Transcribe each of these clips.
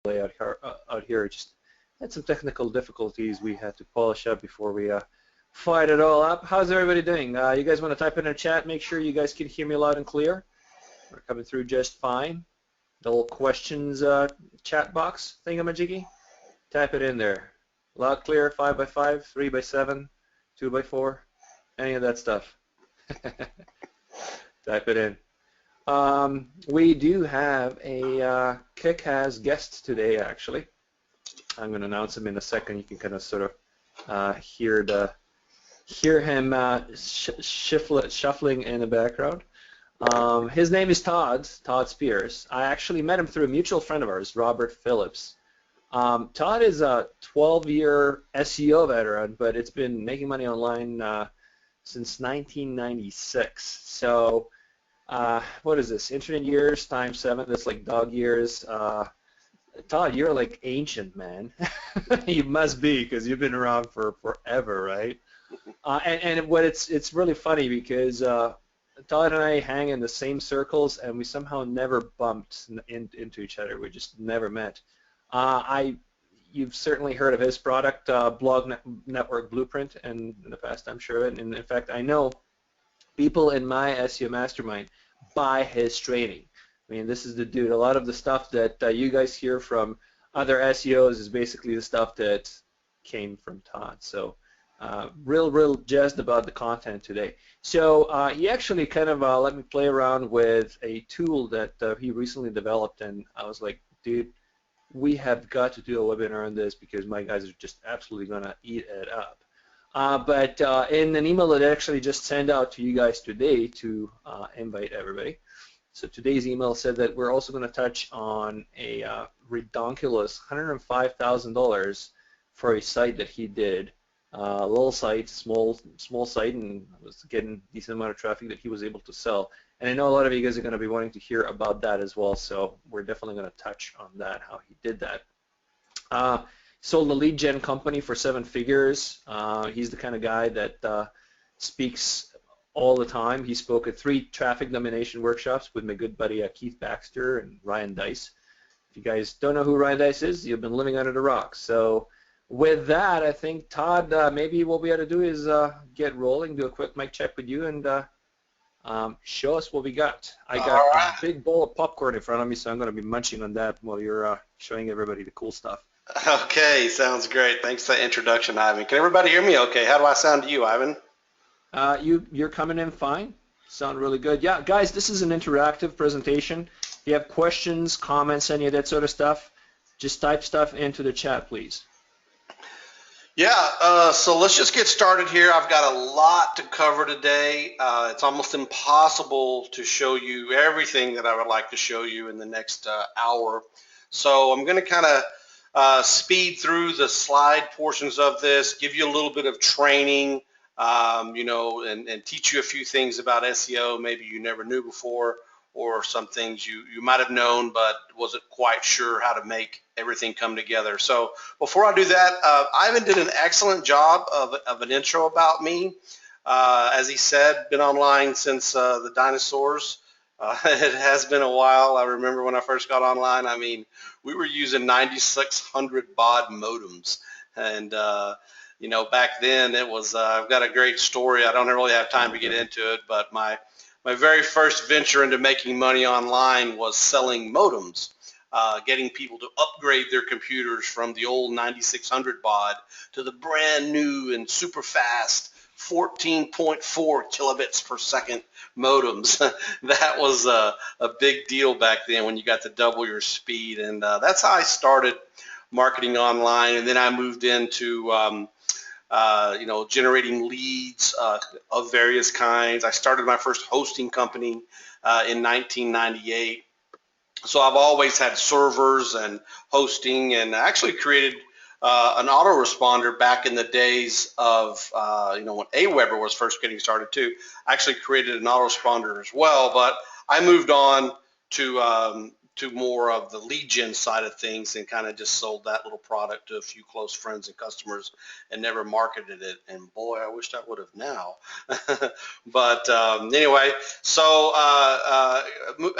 out here. Just had some technical difficulties we had to polish up before we fired it all up. How's everybody doing? You guys want to type in the chat? Make sure you guys can hear me loud and clear. We're coming through just fine. The little questions chat box thingamajiggy. Type it in there. Loud, clear, 5x5, 3x7, 2x4, any of that stuff. Type it in. We do have a kick-ass guest today, actually. I'm going to announce him in a second. You can kind of sort of hear him shuffling in the background. His name is Todd Spears. I actually met him through a mutual friend of ours, Robert Phillips. Todd is a 12-year SEO veteran, but it's been making money online since 1996. So what is this? Internet years times 7. That's like dog years. Todd, you're like ancient, man. You must be, because you've been around for forever, right? And what it's really funny because Todd and I hang in the same circles, and we somehow never bumped into each other. We just never met. You've certainly heard of his product, Blog Network Blueprint, and in the past, I'm sure of it. And in fact, I know people in my SEO mastermind buy his training. I mean, this is the dude. A lot of the stuff that you guys hear from other SEOs is basically the stuff that came from Todd. So real jazzed about the content today. So he actually kind of let me play around with a tool that he recently developed, and I was like, dude, we have got to do a webinar on this because my guys are just absolutely going to eat it up. But in an email that I actually just sent out to you guys today to invite everybody, so today's email said that we're also going to touch on a redonkulous $105,000 for a site that he did. A little site, small site, and was getting a decent amount of traffic that he was able to sell. And I know a lot of you guys are going to be wanting to hear about that as well, so we're definitely going to touch on that, how he did that. Sold a lead gen company for 7 figures. He's the kind of guy that speaks all the time. He spoke at 3 traffic domination workshops with my good buddy Keith Baxter and Ryan Dice. If you guys don't know who Ryan Dice is, you've been living under the rock. So with that, I think, Todd, maybe what we ought to do is get rolling, do a quick mic check with you, and show us what we got. I got a big bowl of popcorn in front of me, so I'm going to be munching on that while you're showing everybody the cool stuff. Okay, sounds great. Thanks for that introduction, Ivan. Can everybody hear me okay? How do I sound to you, Ivan? You're coming in fine. Sound really good. Yeah, guys, this is an interactive presentation. If you have questions, comments, any of that sort of stuff, just type stuff into the chat, please. Yeah, so let's just get started here. I've got a lot to cover today. It's almost impossible to show you everything that I would like to show you in the next hour. So I'm going to kind of speed through the slide portions of this, give you a little bit of training, you know, and teach you a few things about SEO maybe you never knew before, or some things you might have known but wasn't quite sure how to make everything come together. So before I do that, Ivan did an excellent job of an intro about me. As he said, been online since the dinosaurs. It has been a while. I remember when I first got online, I mean, we were using 9600 baud modems. And, you know, back then it was, I've got a great story. I don't really have time to get into it, but my very first venture into making money online was selling modems, getting people to upgrade their computers from the old 9600 baud to the brand new and super fast 14.4 kilobits per second modems. That was a big deal back then when you got to double your speed, and that's how I started marketing online. And then I moved into you know, generating leads of various kinds. I started my first hosting company in 1998. So I've always had servers and hosting, and I actually created an autoresponder back in the days of, you know, when Aweber was first getting started too. I actually created an autoresponder as well, but I moved on to more of the lead gen side of things and kind of just sold that little product to a few close friends and customers and never marketed it. And boy, I wish I would have now. But anyway, so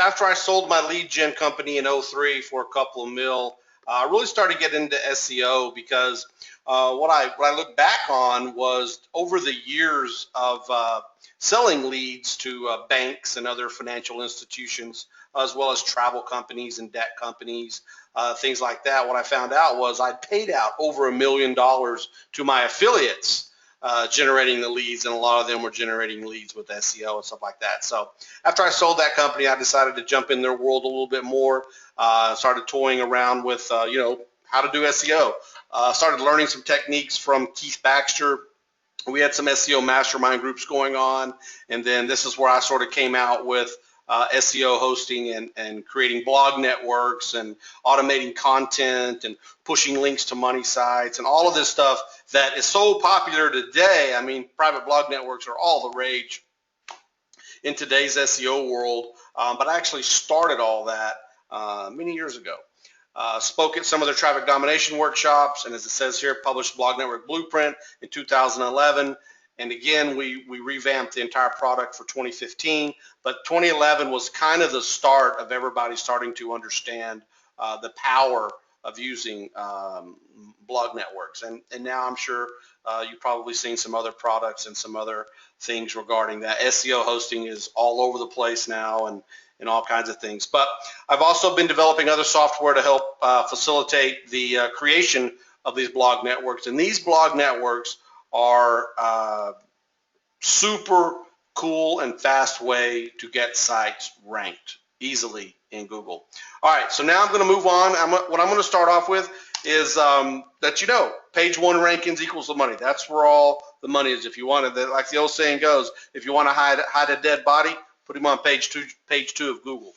after I sold my lead gen company in '03 for a couple of mil, I really started getting into SEO because what I look back on was over the years of selling leads to banks and other financial institutions, as well as travel companies and debt companies, things like that. What I found out was I'd paid out over $1 million to my affiliates generating the leads, and a lot of them were generating leads with SEO and stuff like that. So after I sold that company, I decided to jump in their world a little bit more, started toying around with, how to do SEO. Started learning some techniques from Keith Baxter. We had some SEO mastermind groups going on, and then this is where I sort of came out with SEO hosting and creating blog networks and automating content and pushing links to money sites and all of this stuff that is so popular today. I mean, private blog networks are all the rage in today's SEO world, but I actually started all that many years ago. Spoke at some of their traffic domination workshops, and as it says here, published Blog Network Blueprint in 2011. And again, we revamped the entire product for 2015, but 2011 was kind of the start of everybody starting to understand the power of using blog networks. And now I'm sure you've probably seen some other products and some other things regarding that. SEO hosting is all over the place now, and all kinds of things. But I've also been developing other software to help facilitate the creation of these blog networks. And these blog networks are super cool and fast way to get sites ranked easily in Google. All right, so now I'm going to move on. What I'm going to start off with is that page one rankings equals the money. That's where all the money is. If you want to, like the old saying goes, if you want to hide a dead body, put him on page two of Google.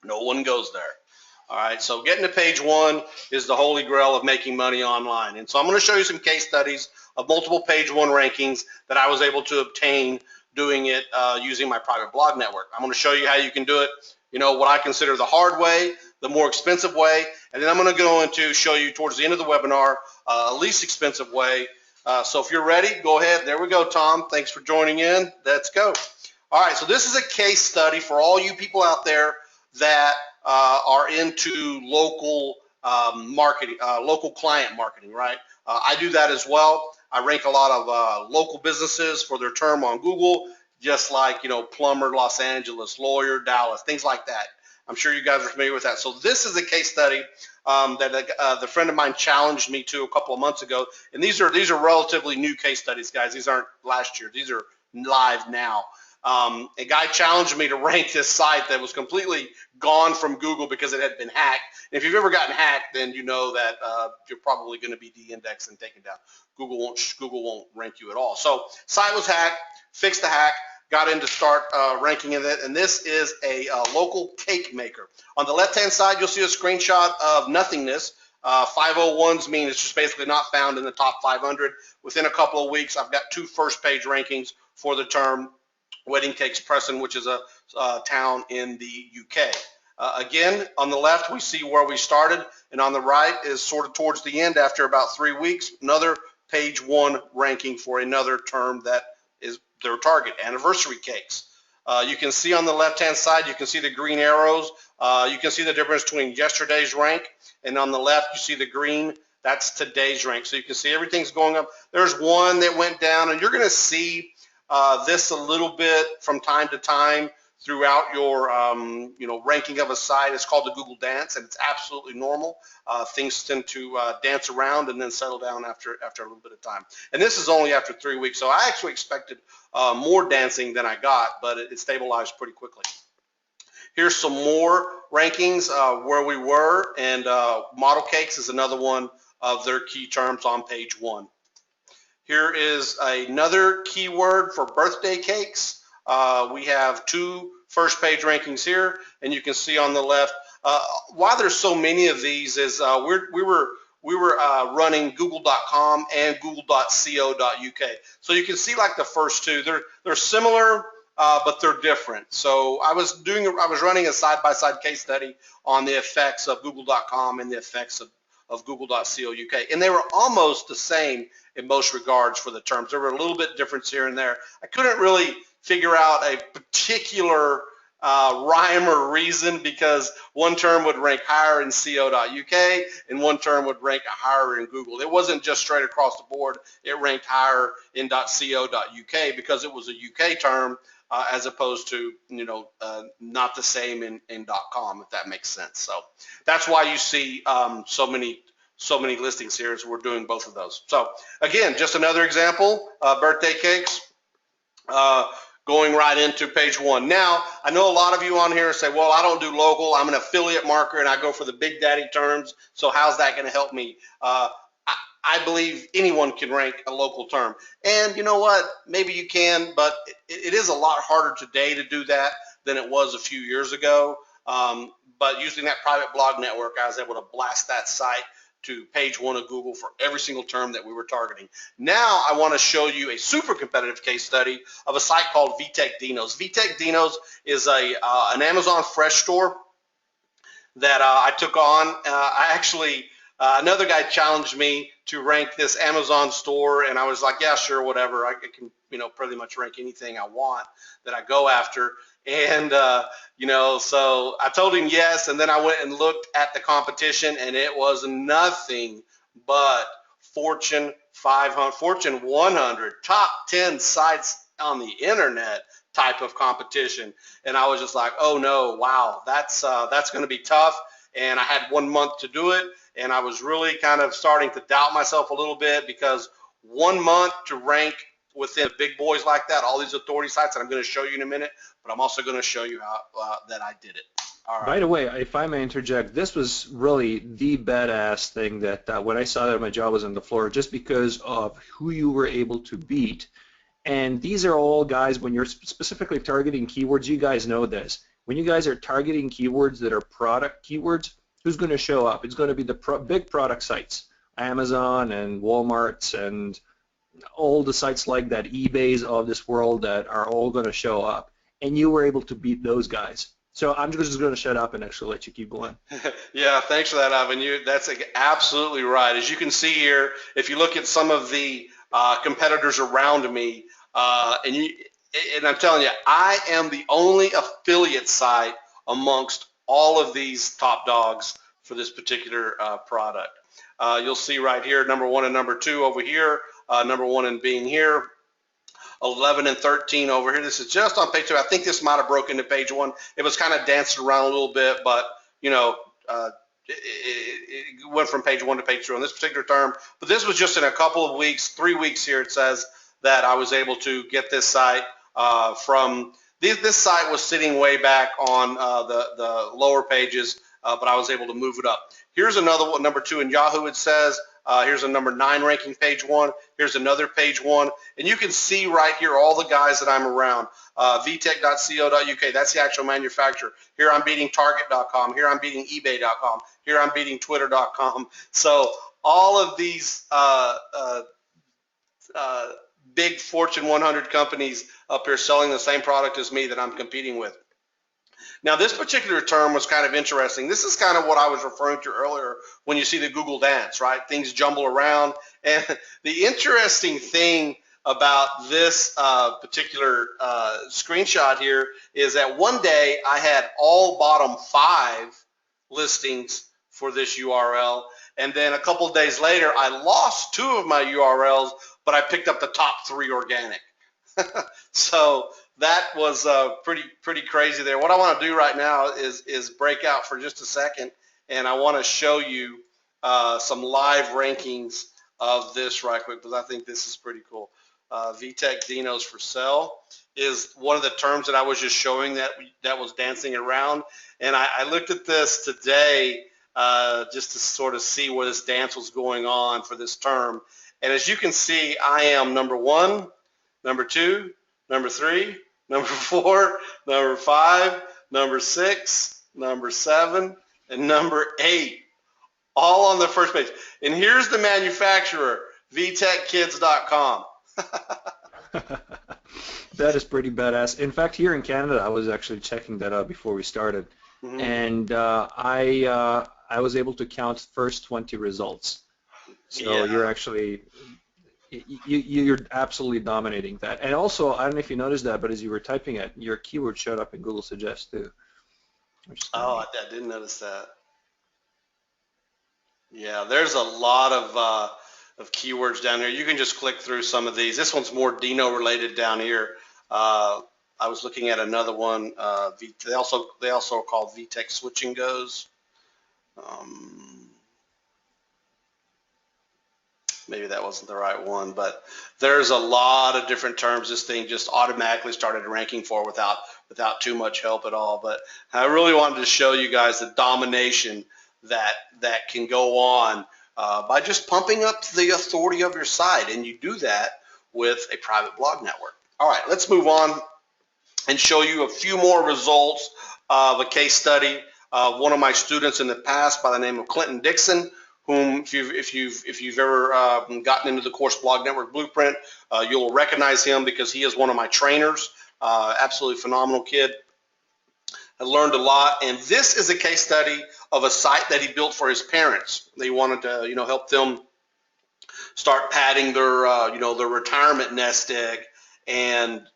No one goes there. All right, so getting to page one is the holy grail of making money online. And so I'm going to show you some case studies of multiple page one rankings that I was able to obtain doing it using my private blog network. I'm going to show you how you can do it, what I consider the hard way, the more expensive way, and then I'm going to go into show you towards the end of the webinar a least expensive way. So if you're ready, go ahead. There we go, Tom. Thanks for joining in. Let's go. All right, so this is a case study for all you people out there that are into local marketing, local client marketing, right? I do that as well. I rank a lot of local businesses for their term on Google, just like, plumber, Los Angeles, lawyer, Dallas, things like that. I'm sure you guys are familiar with that. So this is a case study that the friend of mine challenged me to a couple of months ago. And these are relatively new case studies, guys. These aren't last year. These are live now. A guy challenged me to rank this site that was completely gone from Google because it had been hacked. And if you've ever gotten hacked, then you know that you're probably going to be de-indexed and taken down. Google won't rank you at all. So site was hacked, fixed the hack, got in to start ranking in it, and this is a local cake maker. On the left-hand side, you'll see a screenshot of nothingness. 501s mean it's just basically not found in the top 500. Within a couple of weeks, I've got 2 first-page rankings for the term Wedding Cakes Preston, which is a town in the UK. Again, on the left, we see where we started, and on the right is sort of towards the end after about 3 weeks, another page 1 ranking for another term that is their target, anniversary cakes. You can see on the left-hand side, you can see the green arrows. You can see the difference between yesterday's rank, and on the left, you see the green. That's today's rank. So you can see everything's going up. There's one that went down, and you're going to see this a little bit from time to time throughout your ranking of a site. It's called the Google Dance, and it's absolutely normal. Things tend to dance around and then settle down after a little bit of time. And this is only after 3 weeks, so I actually expected more dancing than I got, but it stabilized pretty quickly. Here's some more rankings where we were, and model cakes is another one of their key terms on page 1. Here is another keyword for birthday cakes. We have 2 first page rankings here, and you can see on the left why there's so many of these is we were running google.com and google.co.uk. So you can see like the first 2, they're similar, but they're different. So I was running a side-by-side case study on the effects of google.com and the effects of google.co.uk, and they were almost the same in most regards for the terms. There were a little bit difference here and there. I couldn't really figure out a particular rhyme or reason, because one term would rank higher in co.uk and one term would rank higher in Google. It wasn't just straight across the board. It ranked higher in .co.uk because it was a UK term as opposed to, not the same in .com, if that makes sense. So that's why you see so many listings here, as we're doing both of those. So again, just another example, birthday cakes. Going right into page one. Now, I know a lot of you on here say, well, I don't do local. I'm an affiliate marketer and I go for the big daddy terms. So how's that going to help me? I believe anyone can rank a local term. And you know what? Maybe you can, but it is a lot harder today to do that than it was a few years ago. But using that private blog network, I was able to blast that site to page one of Google for every single term that we were targeting. Now I want to show you a super competitive case study of a site called VTech Dinos. VTech Dinos is an Amazon Fresh store that I took on. Another guy challenged me to rank this Amazon store, and I was like, yeah, sure, whatever. I can, pretty much rank anything I want that I go after. And, so I told him yes, and then I went and looked at the competition, and it was nothing but Fortune 500, Fortune 100, top 10 sites on the internet type of competition. And I was just like, oh no, wow, that's going to be tough. And I had 1 month to do it, and I was really kind of starting to doubt myself a little bit, because 1 month to rank within big boys like that, all these authority sites that I'm going to show you in a minute, but I'm also going to show you how that I did it. All right. By the way, if I may interject, this was really the badass thing that when I saw that my job was on the floor, just because of who you were able to beat. And these are all guys, when you're specifically targeting keywords, you guys know this. When you guys are targeting keywords that are product keywords, who's going to show up? It's going to be the big product sites, Amazon and Walmart's and all the sites like that, eBays of this world, that are all going to show up. And you were able to beat those guys. So I'm just going to shut up and actually let you keep going. Yeah, thanks for that, Ivan. That's absolutely right. As you can see here, if you look at some of the competitors around me, and I'm telling you, I am the only affiliate site amongst all of these top dogs for this particular product. You'll see right here, number 1 and number 2 over here, number 1 and being here, 11 and 13 over here. This is just on page 2. I think this might have broken to page 1. It was kind of dancing around a little bit, but it went from page 1 to page 2 on this particular term. But this was just in a couple of weeks, 3 weeks here. It says that I was able to get this site from this site was sitting way back on the lower pages, but I was able to move it up. Here's another one, number 2 in Yahoo. It says. Here's a number 9 ranking, page 1. Here's another page 1. And you can see right here all the guys that I'm around. vtech.co.uk, that's the actual manufacturer. Here I'm beating Target.com. Here I'm beating eBay.com. Here I'm beating Twitter.com. So all of these big Fortune 100 companies up here selling the same product as me that I'm competing with. Now, this particular term was kind of interesting. This is kind of what I was referring to earlier when you see the Google dance, right? Things jumble around. And the interesting thing about this particular screenshot here is that one day I had all bottom 5 listings for this URL. And then a couple of days later, I lost 2 of my URLs, but I picked up the top 3 organic. So that was pretty crazy there. What I want to do right now is break out for just a second, and I want to show you some live rankings of this right quick, because I think this is pretty cool. VTech Dinos for sale is one of the terms that I was just showing that was dancing around, and I looked at this today just to sort of see where this dance was going on for this term. And as you can see, I am number 1, number 2, number 3, number 4, number 5, number 6, number 7, and number 8, all on the first page. And here's the manufacturer, vtechkids.com. That is pretty badass. In fact, here in Canada, I was actually checking that out before we started, and I was able to count first 20 results. So you're actually you're absolutely dominating that. And also, I don't know if you noticed that, but as you were typing it, your keyword showed up in Google Suggest too, which is kind of Oh, neat. I didn't notice that. Yeah, there's a lot of keywords down here. You can just click through some of these. This one's more Dino related down here. I was looking at another one. They also are called VTech Switching Goes. Um, Maybe that wasn't the right one, but there's a lot of different terms this thing just automatically started ranking for without too much help at all. But I really wanted to show you guys the domination that can go on by just pumping up the authority of your site, and you do that with a private blog network. All right, let's move on and show you a few more results of a case study. One of my students in the past by the name of Clinton Dixon, whom if you've ever gotten into the course Blog Network Blueprint, you'll recognize him because he is one of my trainers. Absolutely phenomenal kid. I learned a lot, and this is a case study of a site that he built for his parents. They wanted to, help them start padding their retirement nest egg, and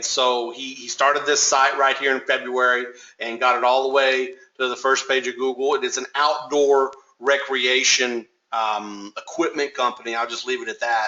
so he started this site right here in February and got it all the way to the first page of Google. It is an outdoor recreation equipment company. I'll just leave it at that.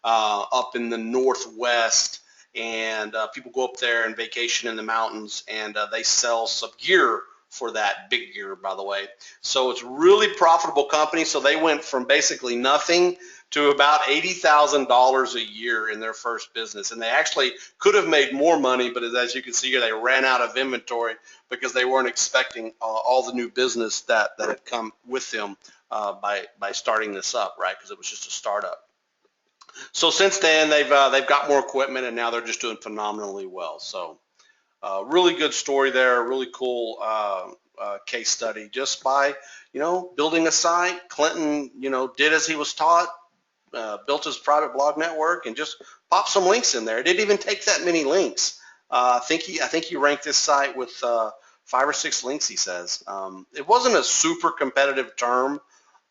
Up in the Northwest, and people go up there and vacation in the mountains, and they sell some gear for that, big gear, by the way. So it's really profitable company. So they went from basically nothing to about $80,000 a year in their first business. And they actually could have made more money, but as you can see here, they ran out of inventory because they weren't expecting all the new business that had come with them by starting this up, right? Because it was just a startup. So since then, they've got more equipment, and now they're just doing phenomenally well. So really good story there, really cool case study. Just by building a site, Clinton did as he was taught, built his private blog network, and just popped some links in there. It didn't even take that many links. I think he ranked this site with 5 or 6 links. He says it wasn't a super competitive term,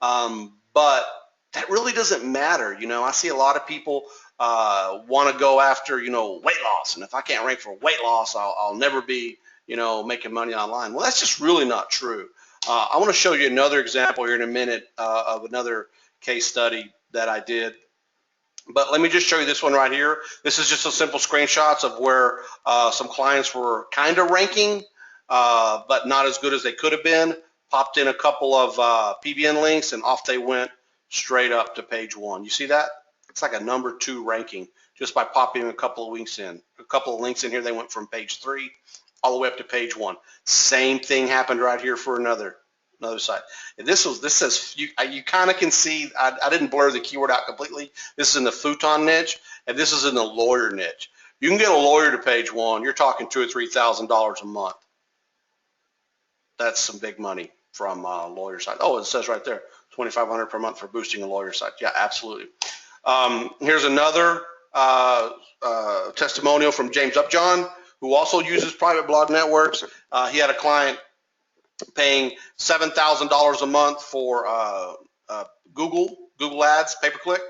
but that really doesn't matter. I see a lot of people want to go after, weight loss. And if I can't rank for weight loss, I'll never be, making money online. Well, that's just really not true. I want to show you another example here in a minute of another case study that I did. But let me just show you this one right here. This is just a simple screenshots of where some clients were kind of ranking, but not as good as they could have been. Popped in a couple of PBN links, and off they went straight up to page 1. You see that? It's like a number 2 ranking just by popping a couple of links in. A couple of links in here, they went from page 3 all the way up to page 1. Same thing happened right here for another site. And this says you kind of can see. I didn't blur the keyword out completely. This is in the futon niche, and this is in the lawyer niche. You can get a lawyer to page 1. You're talking $2,000 or $3,000 a month. That's some big money from lawyer side. Oh, it says right there, $2,500 per month for boosting a lawyer site. Yeah, absolutely. Here's another testimonial from James Upjohn, who also uses private blog networks. He had a client paying $7,000 a month for Google Ads, pay-per-click,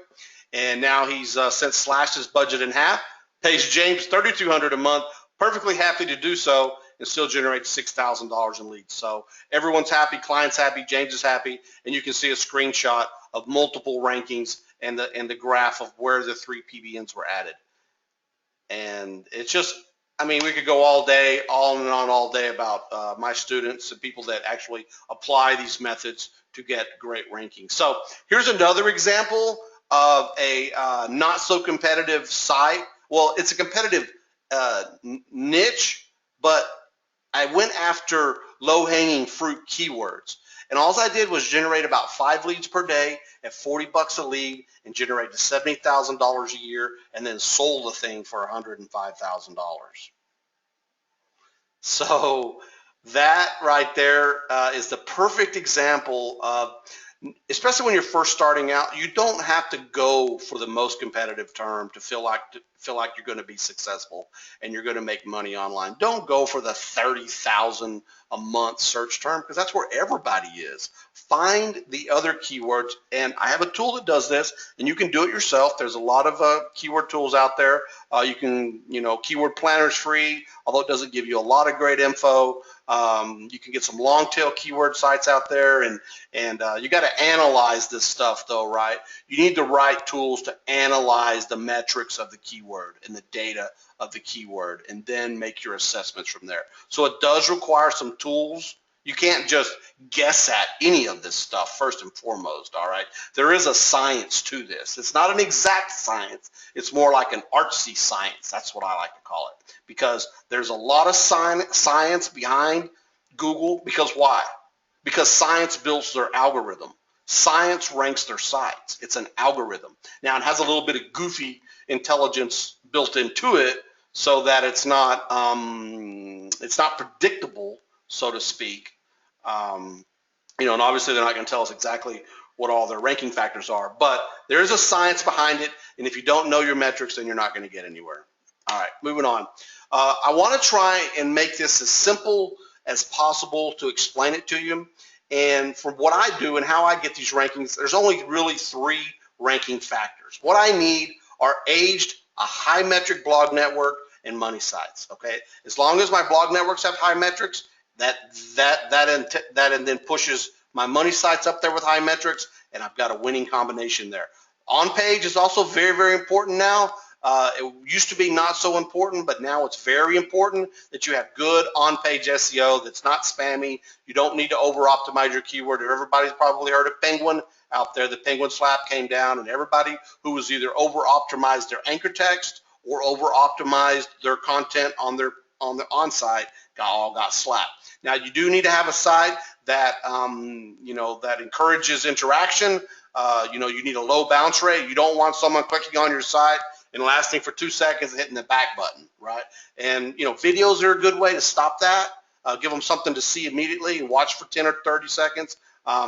and now he's since slashed his budget in half. Pays James $3,200 a month, perfectly happy to do so, and still generates $6,000 in leads. So everyone's happy, client's happy, James is happy, and you can see a screenshot of multiple rankings and the graph of where the 3 PBNs were added. And it's just, we could go all day, on and on all day about my students and people that actually apply these methods to get great rankings. So here's another example of a not so competitive site. Well, it's a competitive niche, but I went after low-hanging fruit keywords. And all I did was generate about 5 leads per day at $40 a lead and generated $70,000 a year, and then sold the thing for $105,000. So that right there is the perfect example of especially when you're first starting out, you don't have to go for the most competitive term to feel like you're going to be successful and you're going to make money online. Don't go for the 30,000 a month search term, because that's where everybody is. Find the other keywords, and I have a tool that does this, and you can do it yourself. There's a lot of keyword tools out there. You can, Keyword Planner is free, although it doesn't give you a lot of great info. You can get some long tail keyword sites out there, and you got to analyze this stuff though, right? You need the right tools to analyze the metrics of the keyword and the data of the keyword, and then make your assessments from there. So it does require some tools. You can't just guess at any of this stuff first and foremost, all right? There is a science to this. It's not an exact science. It's more like an artsy science. That's what I like to call it, because there's a lot of science behind Google. Because why? Because science builds their algorithm. Science ranks their sites. It's an algorithm. Now, it has a little bit of goofy intelligence built into it so that it's not predictable, so to speak. And obviously they're not going to tell us exactly what all their ranking factors are, but there is a science behind it, and if you don't know your metrics, then you're not going to get anywhere. All right, moving on. I want to try and make this as simple as possible to explain it to you. And from what I do and how I get these rankings, there's only really 3 ranking factors. What I need are aged, a high metric blog network, and money sites. Okay, as long as my blog networks have high metrics, that and then pushes my money sites up there with high metrics, and I've got a winning combination there. On page is also very, very important now. It used to be not so important, but now it's very important that you have good on-page SEO that's not spammy. You don't need to over-optimize your keyword. Everybody's probably heard of Penguin out there. The Penguin slap came down, and everybody who was either over-optimized their anchor text or over-optimized their content on their on-site got slapped. Now, you do need to have a site that that encourages interaction. You need a low bounce rate. You don't want someone clicking on your site and lasting for 2 seconds and hitting the back button, right? And videos are a good way to stop that. Give them something to see immediately and watch for 10 or 30 seconds.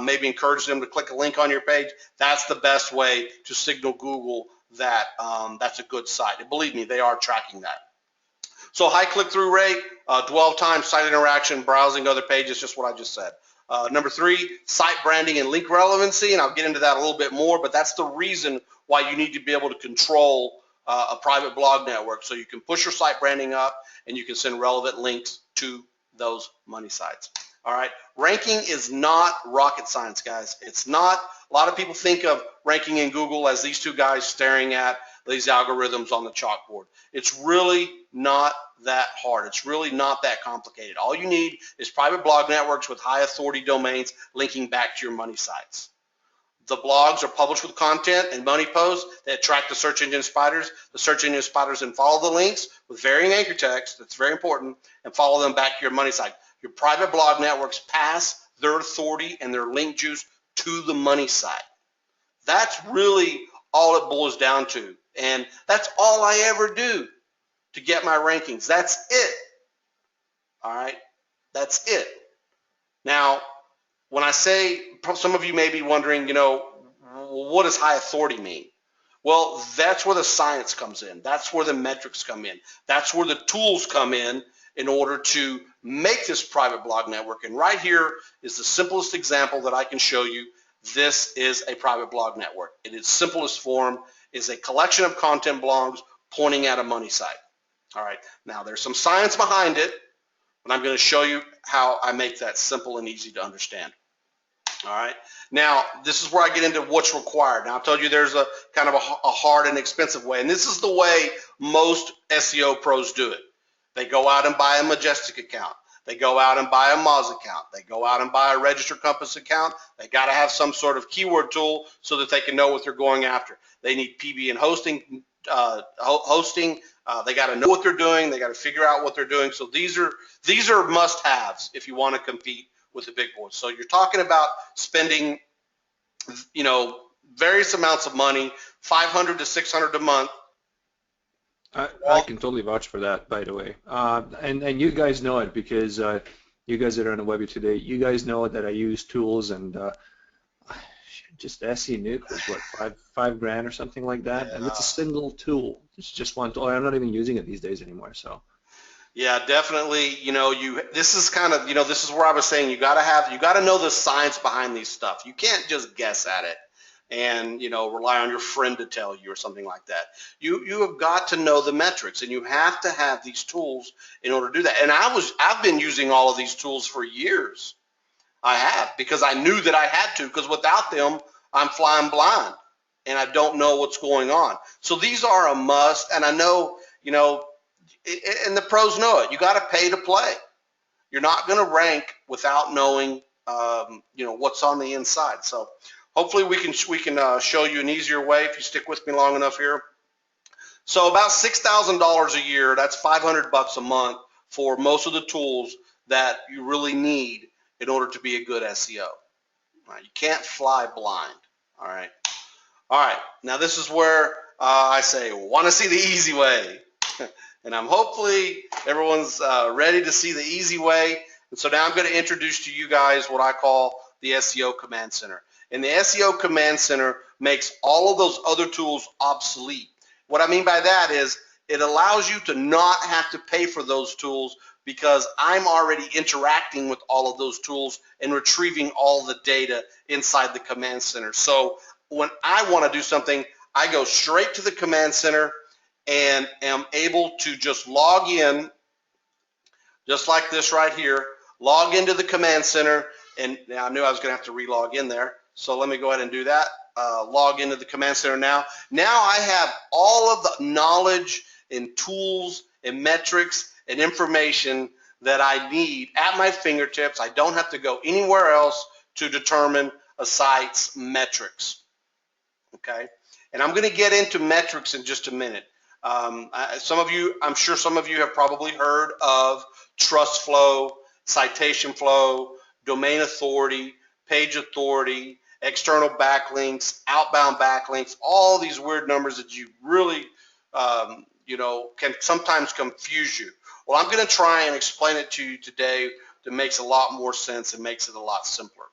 Maybe encourage them to click a link on your page. That's the best way to signal Google that that's a good site. And believe me, they are tracking that. So high click-through rate, dwell time, site interaction, browsing other pages, just what I just said. Number 3, site branding and link relevancy, and I'll get into that a little bit more, but that's the reason why you need to be able to control a private blog network, so you can push your site branding up and you can send relevant links to those money sites. All right, ranking is not rocket science, guys. It's not. A lot of people think of ranking in Google as these 2 guys staring at these algorithms on the chalkboard. It's really not that hard. It's really not that complicated. All you need is private blog networks with high authority domains linking back to your money sites. The blogs are published with content and money posts that attract the search engine spiders. The search engine spiders then follow the links with varying anchor text, that's very important, and follow them back to your money site. Your private blog networks pass their authority and their link juice to the money site. That's really all it boils down to. And that's all I ever do to get my rankings. That's it. All right? That's it. Now, when I say, some of you may be wondering, what does high authority mean? Well, that's where the science comes in. That's where the metrics come in. That's where the tools come in order to make this private blog network. And right here is the simplest example that I can show you. This is a private blog network. In its simplest form is a collection of content blogs pointing at a money site. All right, now there's some science behind it, but I'm going to show you how I make that simple and easy to understand. All right, now this is where I get into what's required. Now I told you there's a kind of a hard and expensive way, and this is the way most SEO pros do it. They go out and buy a Majestic account. They go out and buy a Moz account. They go out and buy a Register Compass account. They got to have some sort of keyword tool so that they can know what they're going after. They need PB and hosting. They got to know what they're doing. They got to figure out what they're doing. So these are must-haves if you want to compete with the big boys. So you're talking about spending, various amounts of money, $500 to $600 a month. I can totally vouch for that, by the way. And you guys know it because you guys that are on the Webby today, you guys know that I use tools and just SE Nuke was what, five grand or something like that, and it's a single tool. It's just one tool. I'm not even using it these days anymore. So Yeah, definitely. This is kind of, this is where I was saying you got to know the science behind these stuff. You can't just guess at it and, rely on your friend to tell you or something like that. You have got to know the metrics, and you have to have these tools in order to do that. And I've been using all of these tools for years. I have, because I knew that I had to, because without them, I'm flying blind and I don't know what's going on. So these are a must, and I know, and the pros know it. You got to pay to play. You're not going to rank without knowing, what's on the inside. So hopefully we can show you an easier way if you stick with me long enough here. So about $6,000 a year, that's $500 a month for most of the tools that you really need in order to be a good SEO. Right, you can't fly blind. All right. All right. Now this is where I say, want to see the easy way. And hopefully everyone's ready to see the easy way. And so now I'm going to introduce to you guys what I call the SEO Command Center. And the SEO Command Center makes all of those other tools obsolete. What I mean by that is it allows you to not have to pay for those tools, because I'm already interacting with all of those tools and retrieving all the data inside the Command Center. So when I want to do something, I go straight to the Command Center and am able to just log in, just like this right here, log into the Command Center. And now I knew I was going to have to re-log in there. So let me go ahead and do that. Log into the Command Center now. Now I have all of the knowledge and tools and metrics and information that I need at my fingertips. I don't have to go anywhere else to determine a site's metrics. Okay, and I'm going to get into metrics in just a minute. I'm sure some of you have probably heard of trust flow, citation flow, domain authority, page authority, external backlinks, outbound backlinks, all these weird numbers that you really, can sometimes confuse you. Well, I'm going to try and explain it to you today that makes a lot more sense and makes it a lot simpler.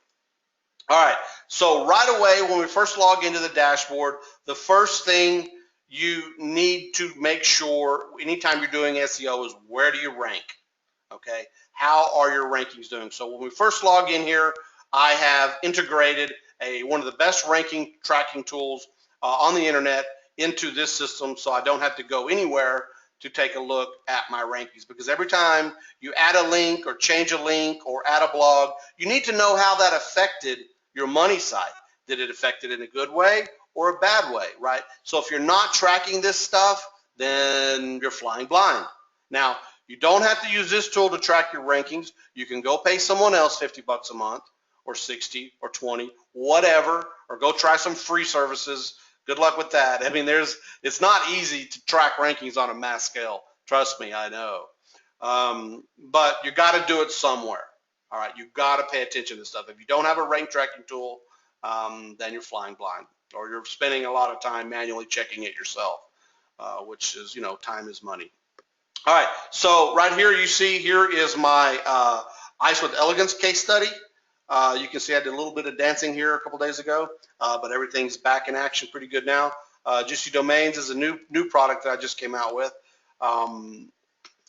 All right, so right away when we first log into the dashboard, the first thing you need to make sure anytime you're doing SEO is, where do you rank? Okay, how are your rankings doing? So when we first log in here, I have integrated one of the best ranking tracking tools on the internet into this system, so I don't have to go anywhere to take a look at my rankings, because every time you add a link or change a link or add a blog, you need to know how that affected your money site. Did it affect it in a good way or a bad way, right? So if you're not tracking this stuff, then you're flying blind. Now, you don't have to use this tool to track your rankings. You can go pay someone else $50 a month or 60 or 20, whatever, or go try some free services. Good luck with that. I mean, it's not easy to track rankings on a mass scale. Trust me, I know. But you got to do it somewhere. All right, you've got to pay attention to stuff. If you don't have a rank tracking tool, then you're flying blind, or you're spending a lot of time manually checking it yourself, which is, time is money. All right, so right here you see here is my Ice with Elegance case study. You can see I did a little bit of dancing here a couple days ago, but everything's back in action pretty good now. Juicy Domains is a new product that I just came out with.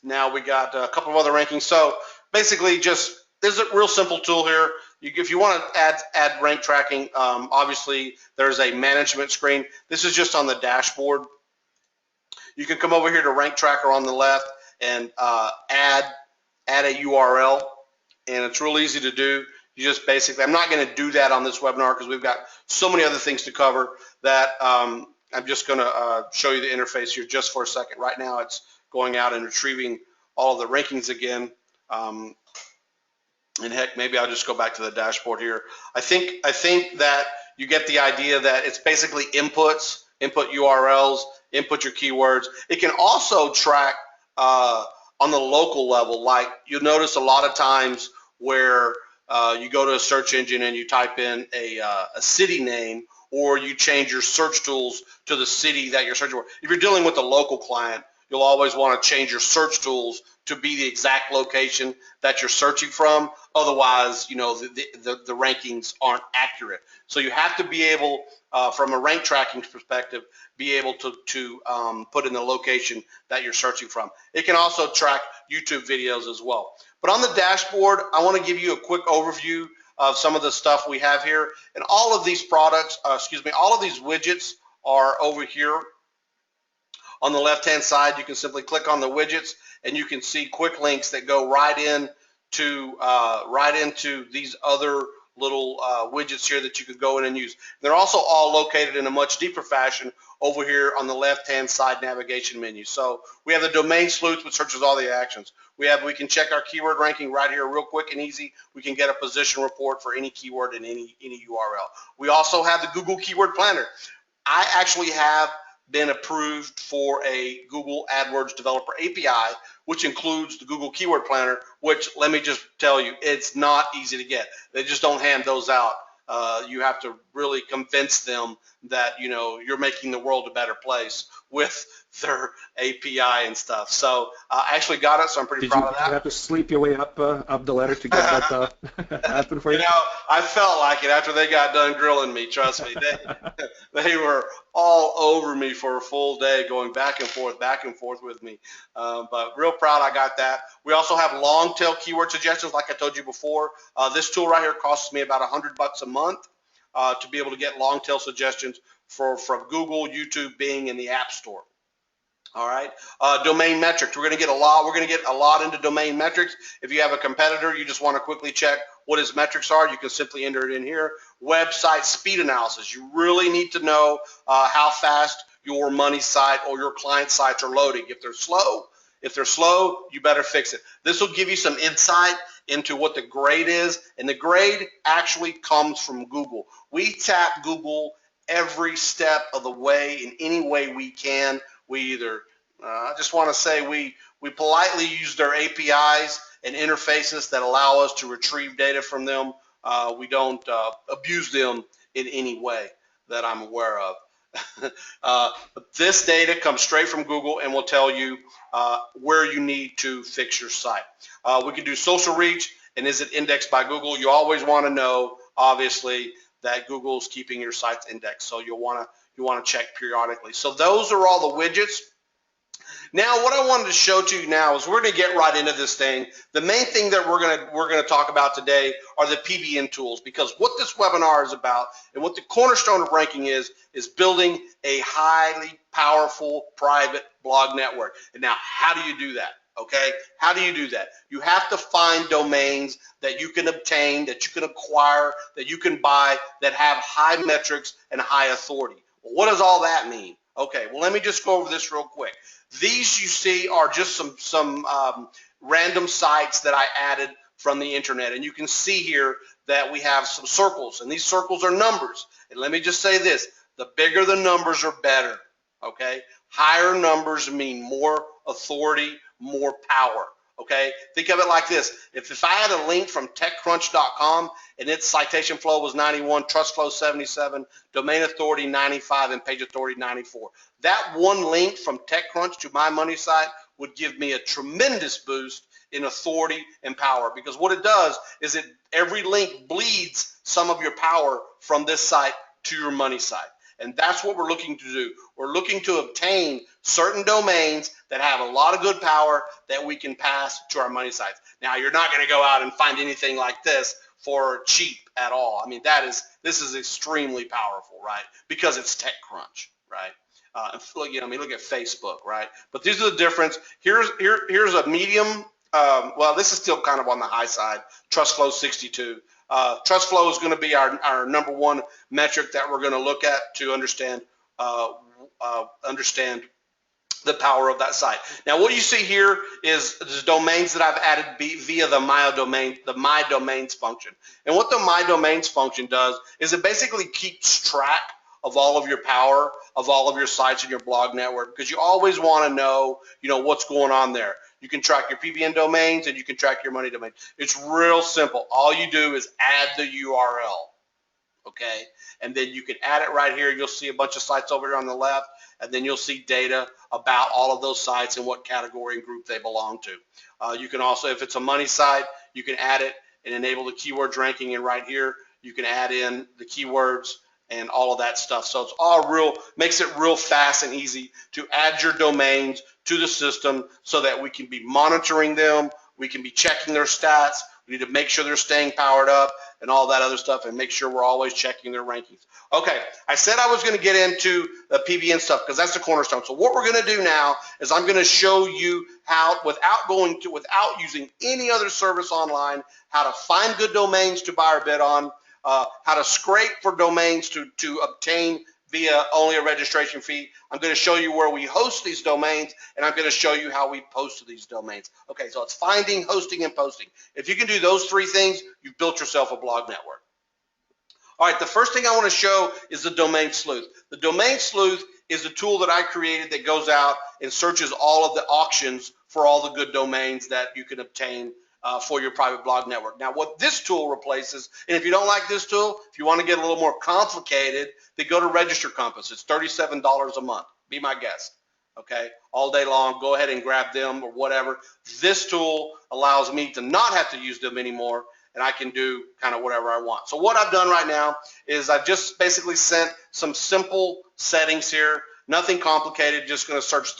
Now we got a couple of other rankings. So basically there's a real simple tool here. If you want to add rank tracking, obviously there's a management screen. This is just on the dashboard. You can come over here to Rank Tracker on the left and add a URL, and it's real easy to do. You just basically, I'm not going to do that on this webinar because we've got so many other things to cover that I'm just going to show you the interface here just for a second. Right now it's going out and retrieving all of the rankings again. And heck, maybe I'll just go back to the dashboard here. I think that you get the idea that it's basically inputs, input URLs, input your keywords. It can also track on the local level. Like you'll notice a lot of times where you go to a search engine and you type in a city name, or you change your search tools to the city that you're searching for. If you're dealing with a local client, you'll always want to change your search tools to be the exact location that you're searching from. Otherwise, the rankings aren't accurate. So you have to be able, from a rank tracking perspective, be able to put in the location that you're searching from. It can also track YouTube videos as well. But on the dashboard, I want to give you a quick overview of some of the stuff we have here. And all of these products, all of these widgets are over here on the left-hand side. You can simply click on the widgets and you can see quick links that go right into these other little widgets here that you could go in and use. They're also all located in a much deeper fashion over here on the left-hand side navigation menu. So we have the domain sleuth, which searches all the actions. We can check our keyword ranking right here real quick and easy. We can get a position report for any keyword in any URL. We also have the Google Keyword Planner. I actually have been approved for a Google AdWords Developer API, which includes the Google Keyword Planner, which, let me just tell you, it's not easy to get. They just don't hand those out. You have to really convince them that you're making the world a better place with their API and stuff. So I actually got it, so I'm pretty proud of that. Did you have to sleep your way up the ladder to get that happen for you? I felt like it after they got done grilling me. Trust me, they were all over me for a full day, going back and forth with me. But real proud I got that. We also have long tail keyword suggestions, like I told you before. This tool right here costs me about $100 a month to be able to get long tail suggestions from Google, YouTube, Bing, and the App Store. All right, domain metrics. We're going to get a lot into domain metrics. If you have a competitor, you just want to quickly check what his metrics are. You can simply enter it in here. Website speed analysis. You really need to know how fast your money site or your client sites are loading. If they're slow, you better fix it. This will give you some insight into what the grade is, and the grade actually comes from Google. We tap Google every step of the way in any way we can. We either, I just want to say we politely use their APIs and interfaces that allow us to retrieve data from them. We don't abuse them in any way that I'm aware of. This data comes straight from Google and will tell you where you need to fix your site. We can do social reach, and is it indexed by Google? You always want to know, obviously, that Google's keeping your sites indexed, so you want to check periodically. So those are all the widgets. Now, what I wanted to show to you now is we're going to get right into this thing. The main thing that we're going to talk about today are the PBN tools, because what this webinar is about and what the cornerstone of ranking is building a highly powerful private blog network. And now, how do you do that? Okay, how do you do that? You have to find domains that you can obtain, that you can acquire, that you can buy, that have high metrics and high authority. Well, what does all that mean? Okay, well, let me just go over this real quick. These you see are just some random sites that I added from the internet, and you can see here that we have some circles, and these circles are numbers. And let me just say this: the bigger the numbers are better. Okay, higher numbers mean more authority, more power. Okay, think of it like this: if I had a link from TechCrunch.com and its citation flow was 91, trust flow 77, domain authority 95, and page authority 94, that one link from TechCrunch to my money site would give me a tremendous boost in authority and power, because what it does is every link bleeds some of your power from this site to your money site. And that's what we're looking to do. We're looking to obtain certain domains that have a lot of good power that we can pass to our money sites. Now, you're not going to go out and find anything like this for cheap at all. I mean, this is extremely powerful, right? Because it's TechCrunch, right? Look at Facebook, right? But these are the difference. Here's a medium. Well, this is still kind of on the high side. Trust flow 62. Trust flow is going to be our number one metric that we're going to look at to understand the power of that site. Now, what you see here is domains that I've added via the My Domains function. And what the My Domains function does is it basically keeps track of all of your power, of all of your sites in your blog network, because you always want to know, what's going on there. You can track your PBN domains and you can track your money domains. It's real simple. All you do is add the URL, okay? And then you can add it right here. You'll see a bunch of sites over here on the left. and then you'll see data about all of those sites and what category and group they belong to. You can also, if it's a money site, you can add it and enable the keywords ranking, and right here you can add in the keywords and all of that stuff. So it's all makes it real fast and easy to add your domains to the system so that we can be monitoring them, we can be checking their stats, we need to make sure they're staying powered up and all that other stuff, and make sure we're always checking their rankings. Okay, I said I was going to get into the PBN stuff because that's the cornerstone. So what we're going to do now is I'm going to show you how, without using any other service online, how to find good domains to buy or bid on, how to scrape for domains to obtain via only a registration fee. I'm going to show you where we host these domains, and I'm going to show you how we post to these domains. Okay, so it's finding, hosting, and posting. If you can do those three things, you've built yourself a blog network. All right, the first thing I want to show is the Domain Sleuth. The Domain Sleuth is a tool that I created that goes out and searches all of the auctions for all the good domains that you can obtain for your private blog network. Now, what this tool replaces, and if you don't like this tool, if you want to get a little more complicated, then go to Register Compass. It's $37 a month. Be my guest. Okay, all day long, go ahead and grab them or whatever. This tool allows me to not have to use them anymore, and I can do kind of whatever I want. So what I've done right now is I've just basically sent some simple settings here, nothing complicated, just going to search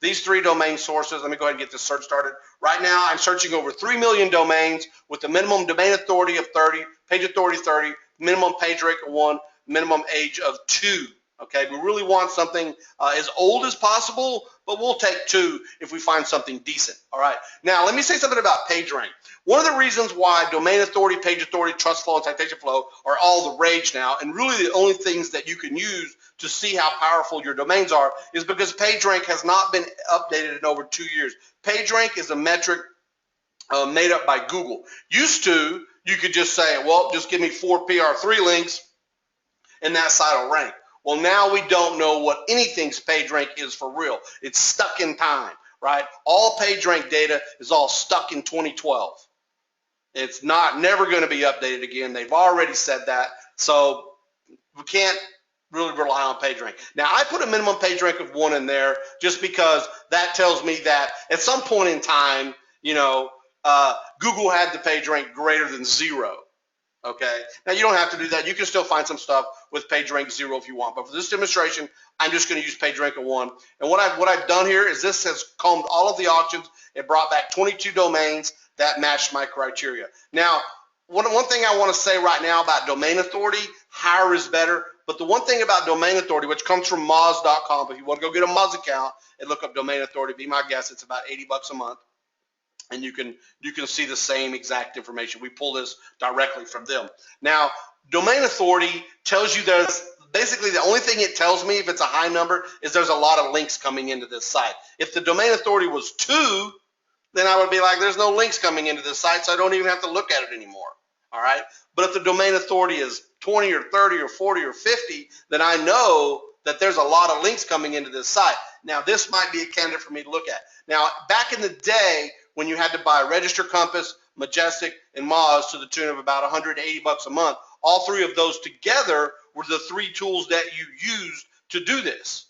these three domain sources. Let me go ahead and get this search started. Right now, I'm searching over 3 million domains with a minimum domain authority of 30, page authority 30, minimum page rank of 1, minimum age of 2. Okay, we really want something as old as possible, but we'll take 2 if we find something decent. All right, now let me say something about PageRank. One of the reasons why domain authority, page authority, trust flow, and citation flow are all the rage now, and really the only things that you can use to see how powerful your domains are, is because PageRank has not been updated in over 2 years. PageRank is a metric made up by Google. Used to, you could just say, well, just give me 4 PR3 links, and that site will rank. Well, now we don't know what anything's PageRank is for real. It's stuck in time, right? All PageRank data is all stuck in 2012. It's never going to be updated again. They've already said that, so we can't really rely on PageRank. Now, I put a minimum PageRank of 1 in there just because that tells me that at some point in time, Google had the PageRank greater than 0. Okay, now you don't have to do that. You can still find some stuff with PageRank 0 if you want, but for this demonstration, I'm just going to use PageRank of 1. And what I've done here is this has combed all of the auctions. It brought back 22 domains that matched my criteria. Now, one thing I want to say right now about domain authority, higher is better. But the one thing about domain authority, which comes from Moz.com, if you want to go get a Moz account and look up domain authority, be my guest, it's about $80 a month. And you can see the same exact information. We pull this directly from them. Now, domain authority tells you there's basically the only thing it tells me if it's a high number is there's a lot of links coming into this site. If the domain authority was 2, then I would be like, there's no links coming into this site, so I don't even have to look at it anymore. All right. But if the domain authority is 20 or 30 or 40 or 50, then I know that there's a lot of links coming into this site. Now, this might be a candidate for me to look at. Now, back in the day, when you had to buy Register Compass, Majestic, and Moz to the tune of about $180 a month, all 3 of those together were the 3 tools that you used to do this.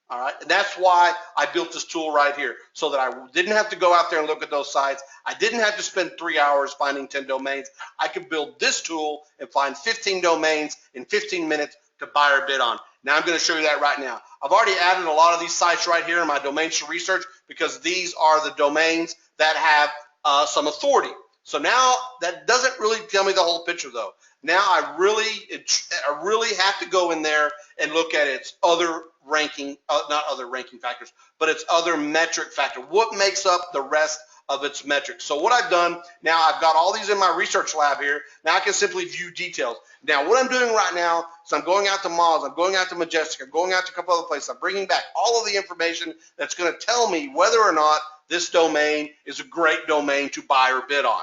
All right, and that's why I built this tool right here, so that I didn't have to go out there and look at those sites. I didn't have to spend 3 hours finding 10 domains. I could build this tool and find 15 domains in 15 minutes to buy or bid on. Now I'm going to show you that right now. I've already added a lot of these sites right here in my domains to research because these are the domains that have some authority. So now that doesn't really tell me the whole picture though. Now I really have to go in there and look at its other ranking, not other ranking factors, but its other metric factor. What makes up the rest of its metrics? So what I've done, now I've got all these in my research lab here. Now I can simply view details. Now what I'm doing right now is I'm going out to Moz, I'm going out to Majestic, I'm going out to a couple other places. I'm bringing back all of the information that's going to tell me whether or not this domain is a great domain to buy or bid on.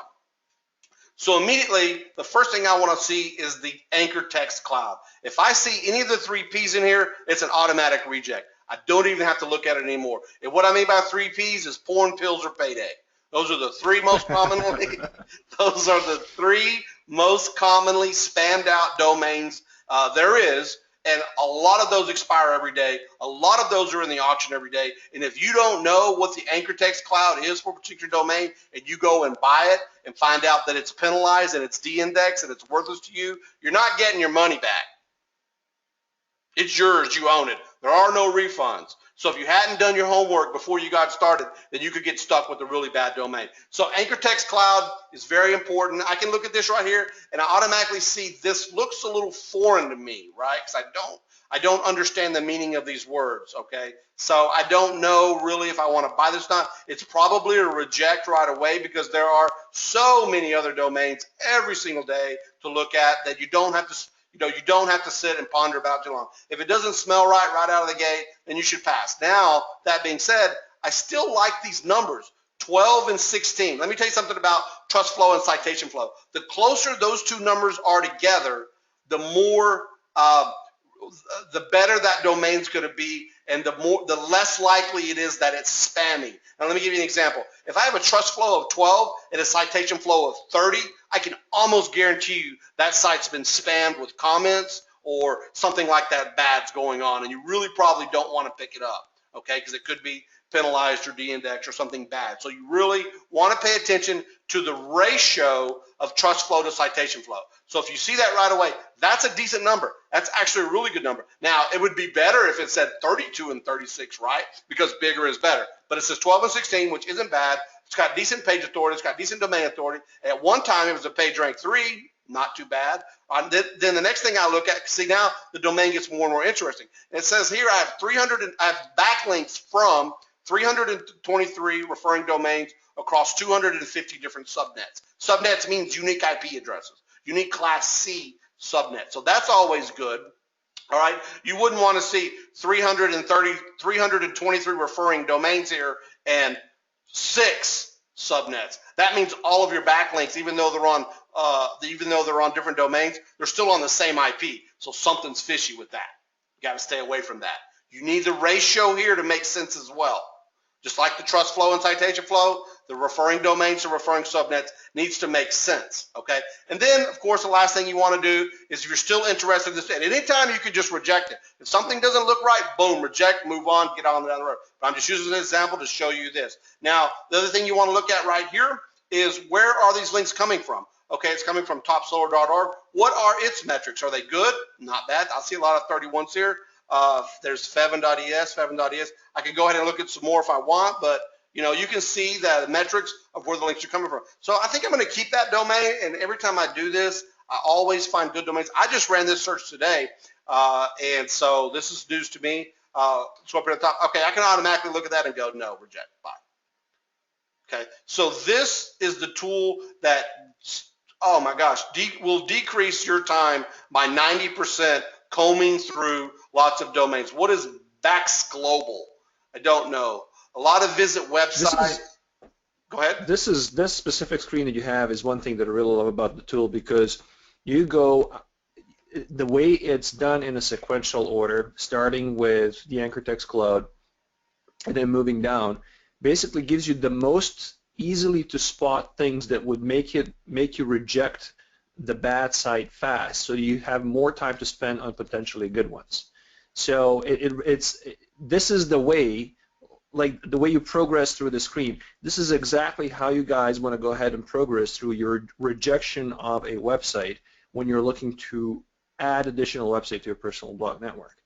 So immediately, the first thing I want to see is the anchor text cloud. If I see any of the 3 P's in here, it's an automatic reject. I don't even have to look at it anymore. And what I mean by 3 P's is porn, pills, or payday. Those are the 3 most commonly. Those are the 3 most commonly spammed out domains there is. and a lot of those expire every day. A lot of those are in the auction every day. And if you don't know what the Anchor Text Cloud is for a particular domain, and you go and buy it and find out that it's penalized and it's de-indexed and it's worthless to you, you're not getting your money back. It's yours. You own it. There are no refunds. So if you hadn't done your homework before you got started, then you could get stuck with a really bad domain. So Anchor Text Cloud is very important. I can look at this right here, and I automatically see this looks a little foreign to me, right? Because I don't understand the meaning of these words, okay? So I don't know really if I want to buy this or not. It's probably a reject right away because there are so many other domains every single day to look at that you don't have to sit and ponder about too long. If it doesn't smell right out of the gate, then you should pass. Now, that being said, I still like these numbers, 12 and 16. Let me tell you something about trust flow and citation flow. The closer those two numbers are together, the more, the better that domain's going to be, and the less likely it is that it's spammy. Now, let me give you an example. If I have a trust flow of 12 and a citation flow of 30, I can almost guarantee you that site's been spammed with comments or something like that bad's going on, and you really probably don't want to pick it up, okay, because it could be penalized or de-indexed or something bad. So you really want to pay attention to the ratio of trust flow to citation flow. So if you see that right away, that's a decent number. That's actually a really good number. Now, it would be better if it said 32 and 36, right? Because bigger is better. But it says 12 and 16, which isn't bad. It's got decent page authority. It's got decent domain authority. At one time, it was a page rank 3, not too bad. Then the next thing I look at, see now the domain gets more and more interesting. And it says here I have backlinks from 323 referring domains across 250 different subnets. Subnets means unique IP addresses, unique class C subnet. So that's always good. All right. You wouldn't want to see 323 referring domains here and 6 subnets. That means all of your backlinks, even though they're on different domains, they're still on the same IP. So something's fishy with that. You got to stay away from that. You need the ratio here to make sense as well. Just like the trust flow and citation flow, the referring domains to referring subnets needs to make sense, okay? And then, of course, the last thing you want to do is if you're still interested in this, at any time you can just reject it. If something doesn't look right, boom, reject, move on, get on down the road. But I'm just using an example to show you this. Now, the other thing you want to look at right here is where are these links coming from? Okay, it's coming from topsolar.org. What are its metrics? Are they good? Not bad. I see a lot of 31s here. There's Fevin.es. I can go ahead and look at some more if I want, but you can see the metrics of where the links are coming from. So I think I'm going to keep that domain, and every time I do this, I always find good domains. I just ran this search today, and so this is news to me. So up here at the top, okay, I can automatically look at that and go, no, reject, bye. Okay, so this is the tool that, oh my gosh, will decrease your time by 90% combing through lots of domains. What is Vax Global? I don't know. A lot of visit websites. Go ahead. This specific screen that you have is one thing that I really love about the tool, because you go, the way it's done in a sequential order, starting with the Anchor Text Cloud and then moving down, basically gives you the most easily to spot things that would make you reject the bad site fast, so you have more time to spend on potentially good ones. So this is the way, like the way you progress through the screen. This is exactly how you guys want to go ahead and progress through your rejection of a website when you're looking to add additional website to your personal blog network.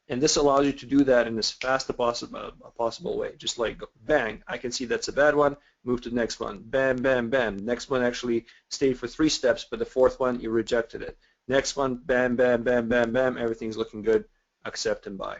And this allows you to do that in as fast a possible way. Just like bang, I can see that's a bad one, move to the next one. Bam, bam, bam. Next one actually stayed for 3 steps, but the 4th one, you rejected it. Next one, bam, bam, bam, bam, bam. Everything's looking good. Accept and buy.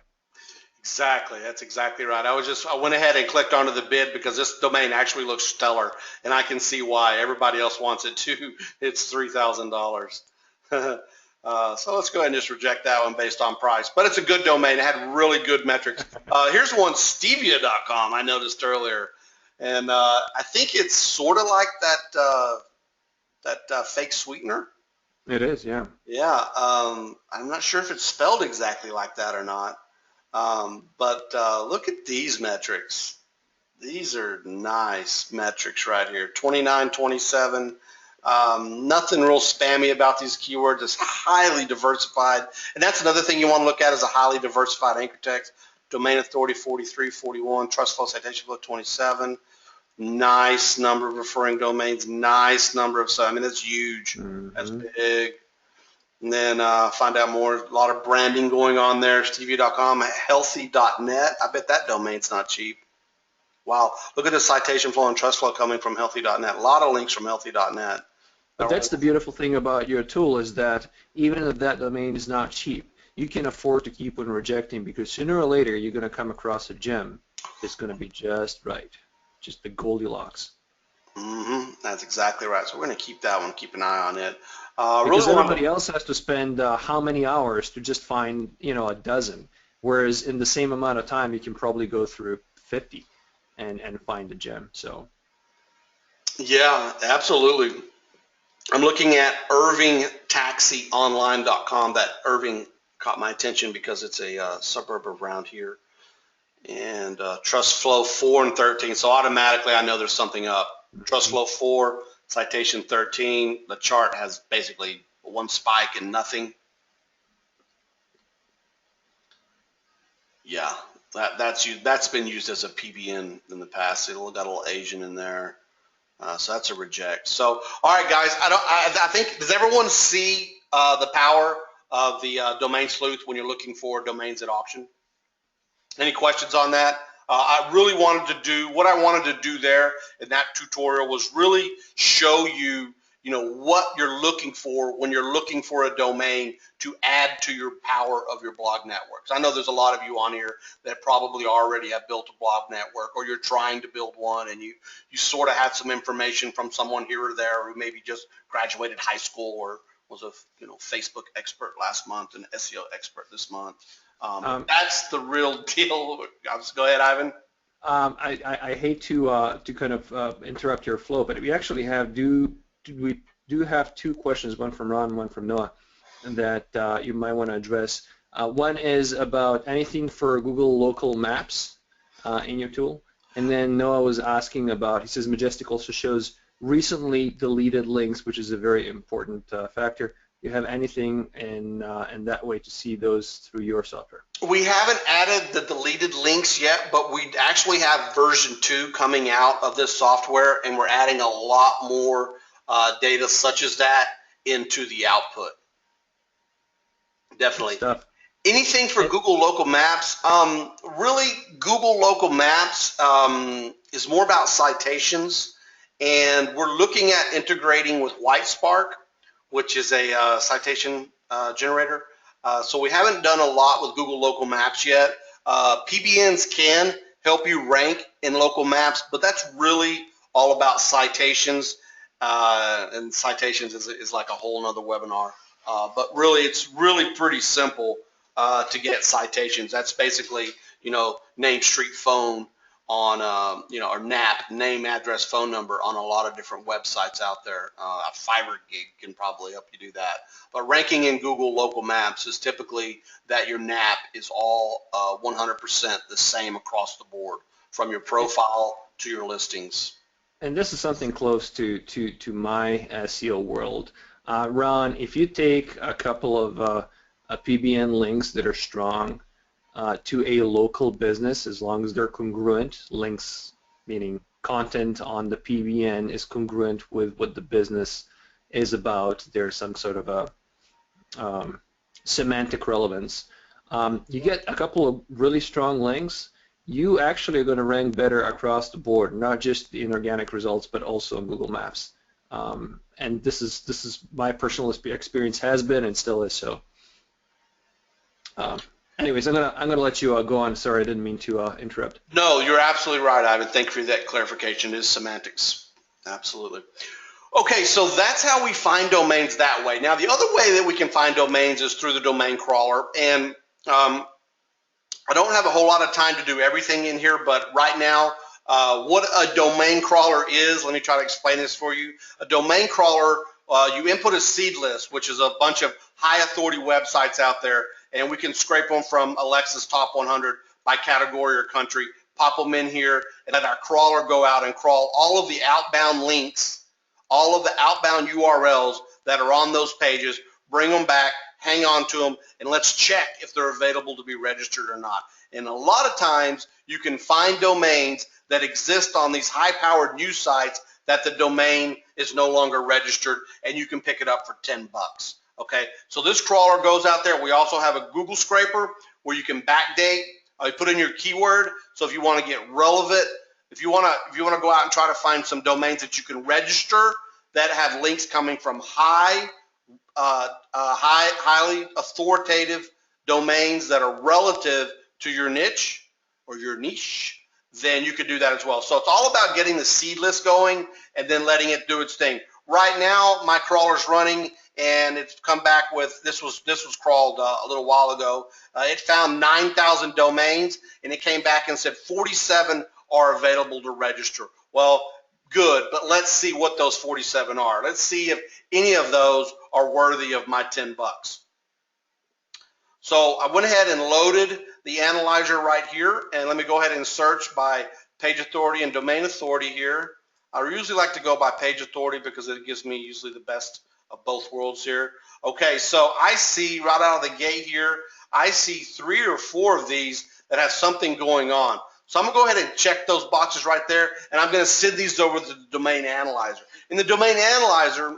Exactly. That's exactly right. I went ahead and clicked onto the bid because this domain actually looks stellar, and I can see why. Everybody else wants it too. It's $3,000. So let's go ahead and just reject that one based on price. But it's a good domain. It had really good metrics. Here's one, Stevia.com, I noticed earlier. And I think it's sort of like that fake sweetener. It is, yeah. Yeah. I'm not sure if it's spelled exactly like that or not. But look at these metrics. These are nice metrics right here. 29, 27. Nothing real spammy about these keywords. It's highly diversified. And that's another thing you want to look at is a highly diversified anchor text. Domain authority 43, 41, trust flow citation flow 27. Nice number of referring domains, nice number of, I mean, that's huge. That's big. And then find out more, a lot of branding going on there, stevia.com, healthy.net. I bet that domain's not cheap. Wow, look at the citation flow and trust flow coming from healthy.net. A lot of links from healthy.net. But that's the beautiful thing about your tool is that even if that domain is not cheap, you can afford to keep on rejecting because sooner or later you're going to come across a gem that's going to be just right, just the Goldilocks. That's exactly right. So we're going to keep that one, keep an eye on it. Because everybody else has to spend how many hours to just find, a dozen, whereas in the same amount of time you can probably go through 50 and find a gem. So. Yeah, absolutely. I'm looking at IrvingTaxiOnline.com. That Irving caught my attention because it's a suburb around here. And Trust Flow 4 and 13. So automatically I know there's something up. Trust Flow 4, citation 13. The chart has basically one spike and nothing. Yeah, that's been used as a PBN in the past. It's got a little Asian in there. So that's a reject. So, all right, guys. I think, does everyone see the power of the domain sleuth when you're looking for domains at auction? Any questions on that? I really wanted to do, what I wanted to do there in that tutorial was really show you, what you're looking for when you're looking for a domain to add to your power of your blog networks. I know there's a lot of you on here that probably already have built a blog network or you're trying to build one and you sort of have some information from someone here or there who maybe just graduated high school or was a Facebook expert last month and SEO expert this month. That's the real deal. Go ahead, Ivan. I hate to kind of interrupt your flow, but we actually we do have two questions, one from Ron, one from Noah, that you might want to address. One is about anything for Google Local Maps in your tool, and then Noah was asking about. He says Majestic also shows recently deleted links, which is a very important factor. You have anything in that way to see those through your software? We haven't added the deleted links yet, but we actually have version 2 coming out of this software, and we're adding a lot more data such as that into the output. Definitely. Anything for Google Local Maps? Really, Google Local Maps is more about citations, and we're looking at integrating with WhiteSpark, which is a citation generator. So we haven't done a lot with Google Local Maps yet. PBNs can help you rank in local maps, but that's really all about citations, and citations is like a whole nother webinar. But really, it's really pretty simple to get citations. That's basically, name, street, phone on, or NAP, name, address, phone number on a lot of different websites out there. A Fiverr gig can probably help you do that. But ranking in Google Local Maps is typically that your NAP is all 100% the same across the board, from your profile to your listings. And this is something close to my SEO world. Ron, if you take a couple of PBN links that are strong, to a local business, as long as they're congruent, links meaning content on the PBN is congruent with what the business is about, there's some sort of a semantic relevance. You get a couple of really strong links, you actually are going to rank better across the board, not just in organic results, but also in Google Maps. And this is my personal experience, has been and still is so. Anyways, I'm gonna let you go on. Sorry, I didn't mean to interrupt. No, you're absolutely right, Ivan. Thank you for that clarification. It is semantics. Absolutely. Okay, so that's how we find domains that way. Now, the other way that we can find domains is through the domain crawler. And I don't have a whole lot of time to do everything in here, but right now, what a domain crawler is, let me try to explain this for you. A domain crawler, you input a seed list, which is a bunch of high authority websites out there, and we can scrape them from Alexa's top 100 by category or country, pop them in here, and let our crawler go out and crawl all of the outbound links all of the outbound URLs that are on those pages, bring them back, hang on to them, and let's check if they're available to be registered or not. And a lot of times you can find domains that exist on these high-powered news sites that the domain is no longer registered, and you can pick it up for 10 bucks. Okay, so this crawler goes out there. We also have a Google scraper where you can backdate. You put in your keyword. So if you want to get relevant, if you want to go out and try to find some domains that you can register that have links coming from highly authoritative domains that are relative to your niche or your niche, then you could do that as well. So it's all about getting the seed list going and then letting it do its thing. Right now, my crawler's running, and it's come back with, this was crawled a little while ago. It found 9,000 domains, and it came back and said 47 are available to register. Well, good, but let's see what those 47 are. Let's see if any of those are worthy of my 10 bucks. So I went ahead and loaded the analyzer right here, and let me go ahead and search by page authority and domain authority here. I usually like to go by page authority because it gives me usually the best of both worlds here. Okay, so I see right out of the gate here, I see 3 or 4 of these that have something going on. So I'm going to go ahead and check those boxes right there, and I'm going to send these over to the domain analyzer. And the domain analyzer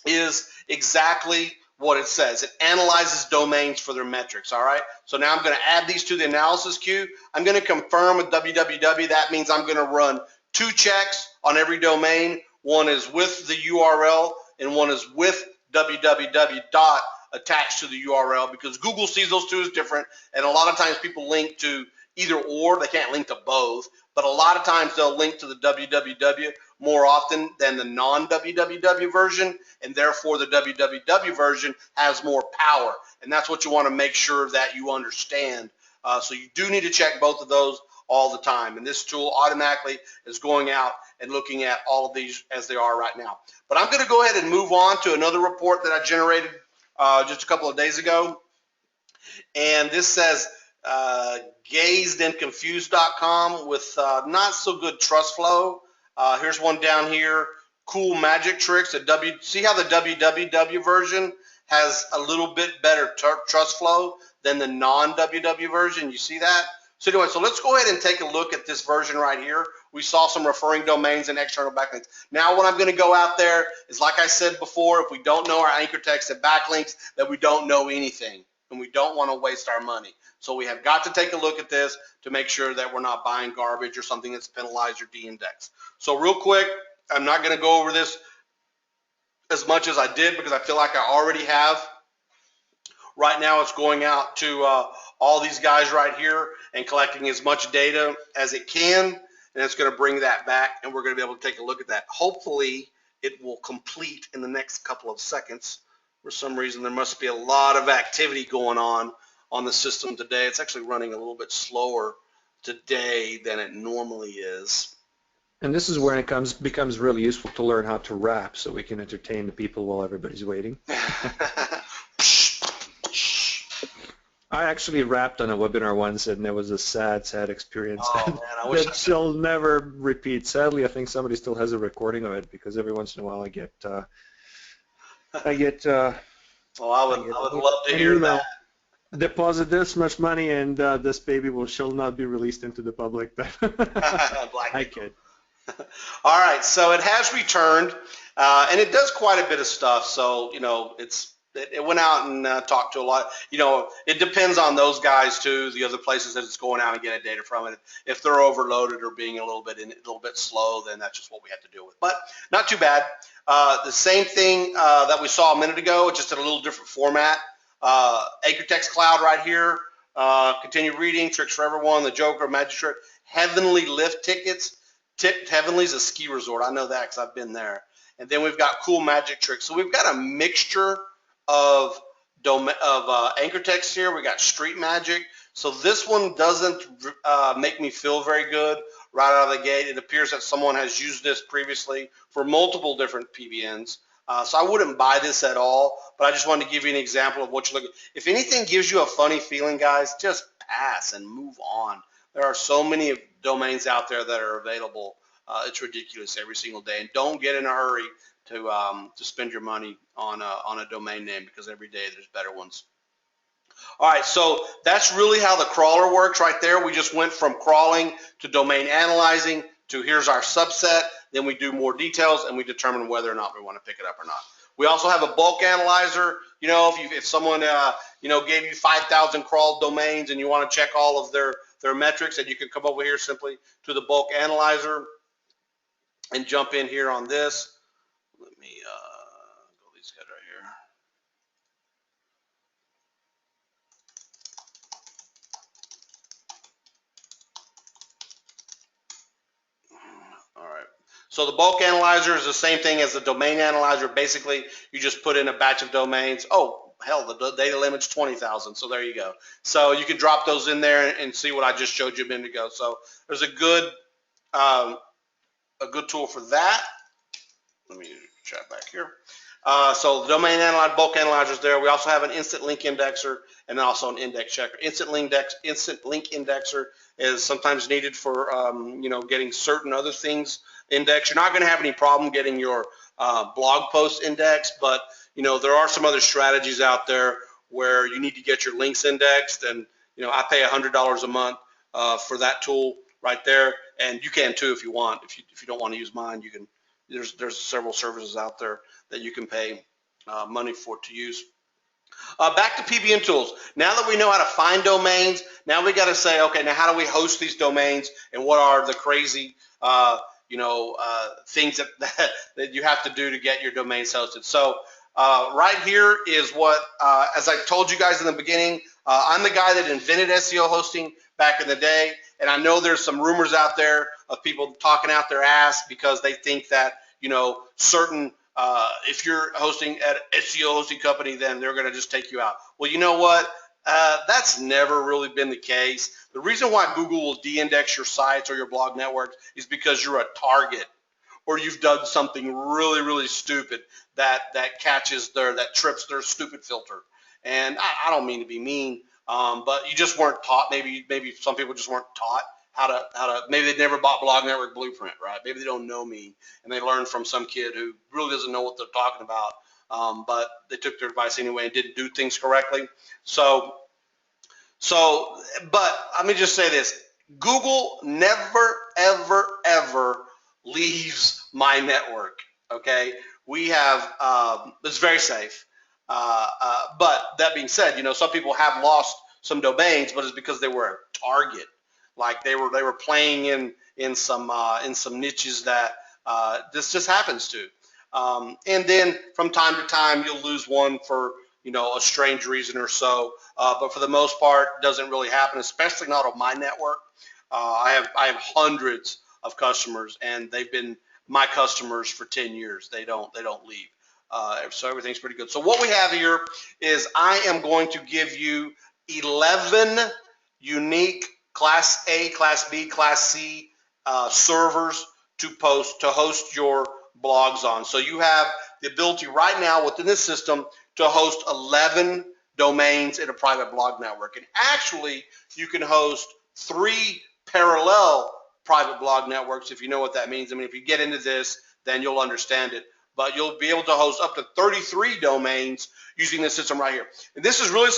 is exactly what it says. It analyzes domains for their metrics, all right? So now I'm going to add these to the analysis queue. I'm going to confirm with www. That means I'm going to run 2 checks on every domain. One is with the URL, and one is with www dot attached to the URL, because Google sees those two as different, and a lot of times people link to either or. They can't link to both, but a lot of times they'll link to the www more often than the non-www version, and therefore the www version has more power, and that's what you want to make sure that you understand. So you do need to check both of those all the time, and this tool automatically is going out and looking at all of these as they are right now. But I'm going to go ahead and move on to another report that I generated just a couple of days ago, and this says gazedandconfused.com with not so good trust flow. Here's one down here, cool magic tricks. See how the www version has a little bit better trust flow than the non-www version? You see that? So anyway, so let's go ahead and take a look at this version right here. We saw some referring domains and external backlinks. Now what I'm going to go out there is, like I said before, if we don't know our anchor text and backlinks, then we don't know anything, and we don't want to waste our money. So we have got to take a look at this to make sure that we're not buying garbage or something that's penalized or de-indexed. So real quick, I'm not going to go over this as much as I did because I feel like I already have. Right now it's going out to all these guys right here and collecting as much data as it can, and it's going to bring that back, and we're going to be able to take a look at that. Hopefully it will complete in the next couple of seconds. For some reason there must be a lot of activity going on the system today. It's actually running a little bit slower today than it normally is. And this is where it becomes really useful to learn how to rap so we can entertain the people while everybody's waiting. I actually rapped on a webinar once, and there was a sad experience that shall never repeat. Sadly, I think somebody still has a recording of it, because every once in a while I get well, I would love to hear that. Deposit this much money, and this baby shall not be released into the public. I kid. All right, so it has returned, and it does quite a bit of stuff. So it went out and talked to a lot. It depends on those guys too, the other places that it's going out and getting data from it. If they're overloaded or being a little bit slow, then that's just what we have to deal with. But not too bad. The same thing that we saw a minute ago, just in a little different format. Anchor Text Cloud right here. Continue reading. Tricks for everyone. The Joker, Magic Trick. Heavenly lift tickets. Heavenly's a ski resort. I know that because I've been there. And then we've got cool magic tricks. So we've got a mixture of anchor text here. We got street magic. So this one doesn't make me feel very good right out of the gate. It appears that someone has used this previously for multiple different PBNs. So I wouldn't buy this at all, but I just wanted to give you an example of what you're looking at. If anything gives you a funny feeling, guys, just pass and move on. There are so many domains out there that are available It's ridiculous every single day. And don't get in a hurry to spend your money on a domain name, because every day there's better ones. All right, so that's really how the crawler works right there. We just went from crawling to domain analyzing to here's our subset. Then we do more details and we determine whether or not we want to pick it up or not. We also have a bulk analyzer. You know, if someone gave you 5,000 crawled domains and you want to check all of their metrics, and you can come over here simply to the bulk analyzer and jump in here on this. Let me go these guys right here. All right. So the bulk analyzer is the same thing as the domain analyzer. Basically, you just put in a batch of domains. Oh, hell, the data limit's 20,000. So there you go. So you can drop those in there and see what I just showed you a minute ago. So there's a good tool for that. Let me chat back here. So the domain analyzer, bulk analyzer is there. We also have an instant link indexer and also an index checker. Instant link indexer is sometimes needed for getting certain other things indexed. You're not going to have any problem getting your blog post indexed, but there are some other strategies out there where you need to get your links indexed, and I pay $100 a month for that tool right there, and you can too if you want. If you don't want to use mine, you can. There's several services out there that you can pay money for to use. Back to PBN tools. Now that we know how to find domains, now we got to say, okay, now how do we host these domains, and what are the crazy things that you have to do to get your domains hosted? So right here is what, as I told you guys in the beginning, I'm the guy that invented SEO hosting back in the day, and I know there's some rumors out there of people talking out their ass because they think that certain if you're hosting at an SEO hosting company, then they're going to just take you out. Well, you know what? That's never really been the case. The reason why Google will de-index your sites or your blog networks is because you're a target, or you've done something really, really stupid that trips their stupid filter. And I don't mean to be mean, but you just weren't taught. Maybe some people just weren't taught how to. Maybe they never bought Blog Network Blueprint, right? Maybe they don't know me, and they learned from some kid who really doesn't know what they're talking about. But they took their advice anyway and didn't do things correctly. But let me just say this: Google never, ever, ever leaves my network. Okay, we have it's very safe. But that being said, some people have lost some domains, but it's because they were a target. Like they were playing in some niches that this just happens to. And then from time to time you'll lose one for a strange reason or so. But for the most part, it doesn't really happen, especially not on my network. I have hundreds of customers, and they've been my customers for 10 years. They don't leave. So everything's pretty good. So what we have here is I am going to give you 11 unique Class A, Class B, Class C servers to host your blogs on. So you have the ability right now within this system to host 11 domains in a private blog network. And actually, you can host 3 parallel private blog networks, if you know what that means. I mean, if you get into this, then you'll understand it. But you'll be able to host up to 33 domains using this system right here. And this is really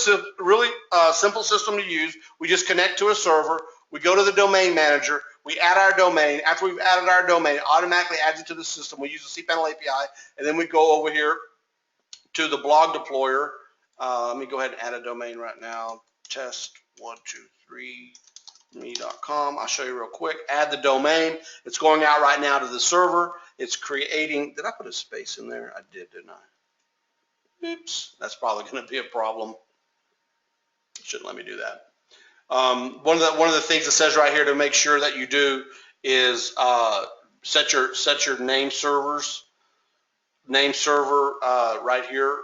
simple system to use. We just connect to a server. We go to the domain manager. We add our domain. After we've added our domain, it automatically adds it to the system. We use the cPanel API, and then we go over here to the blog deployer. Let me go ahead and add a domain right now. Test123me.com. I'll show you real quick. Add the domain. It's going out right now to the server. It's creating. Did I put a space in there? I did, didn't I? Oops. That's probably going to be a problem. It shouldn't let me do that. One of the things it says right here to make sure that you do is set your name server right here.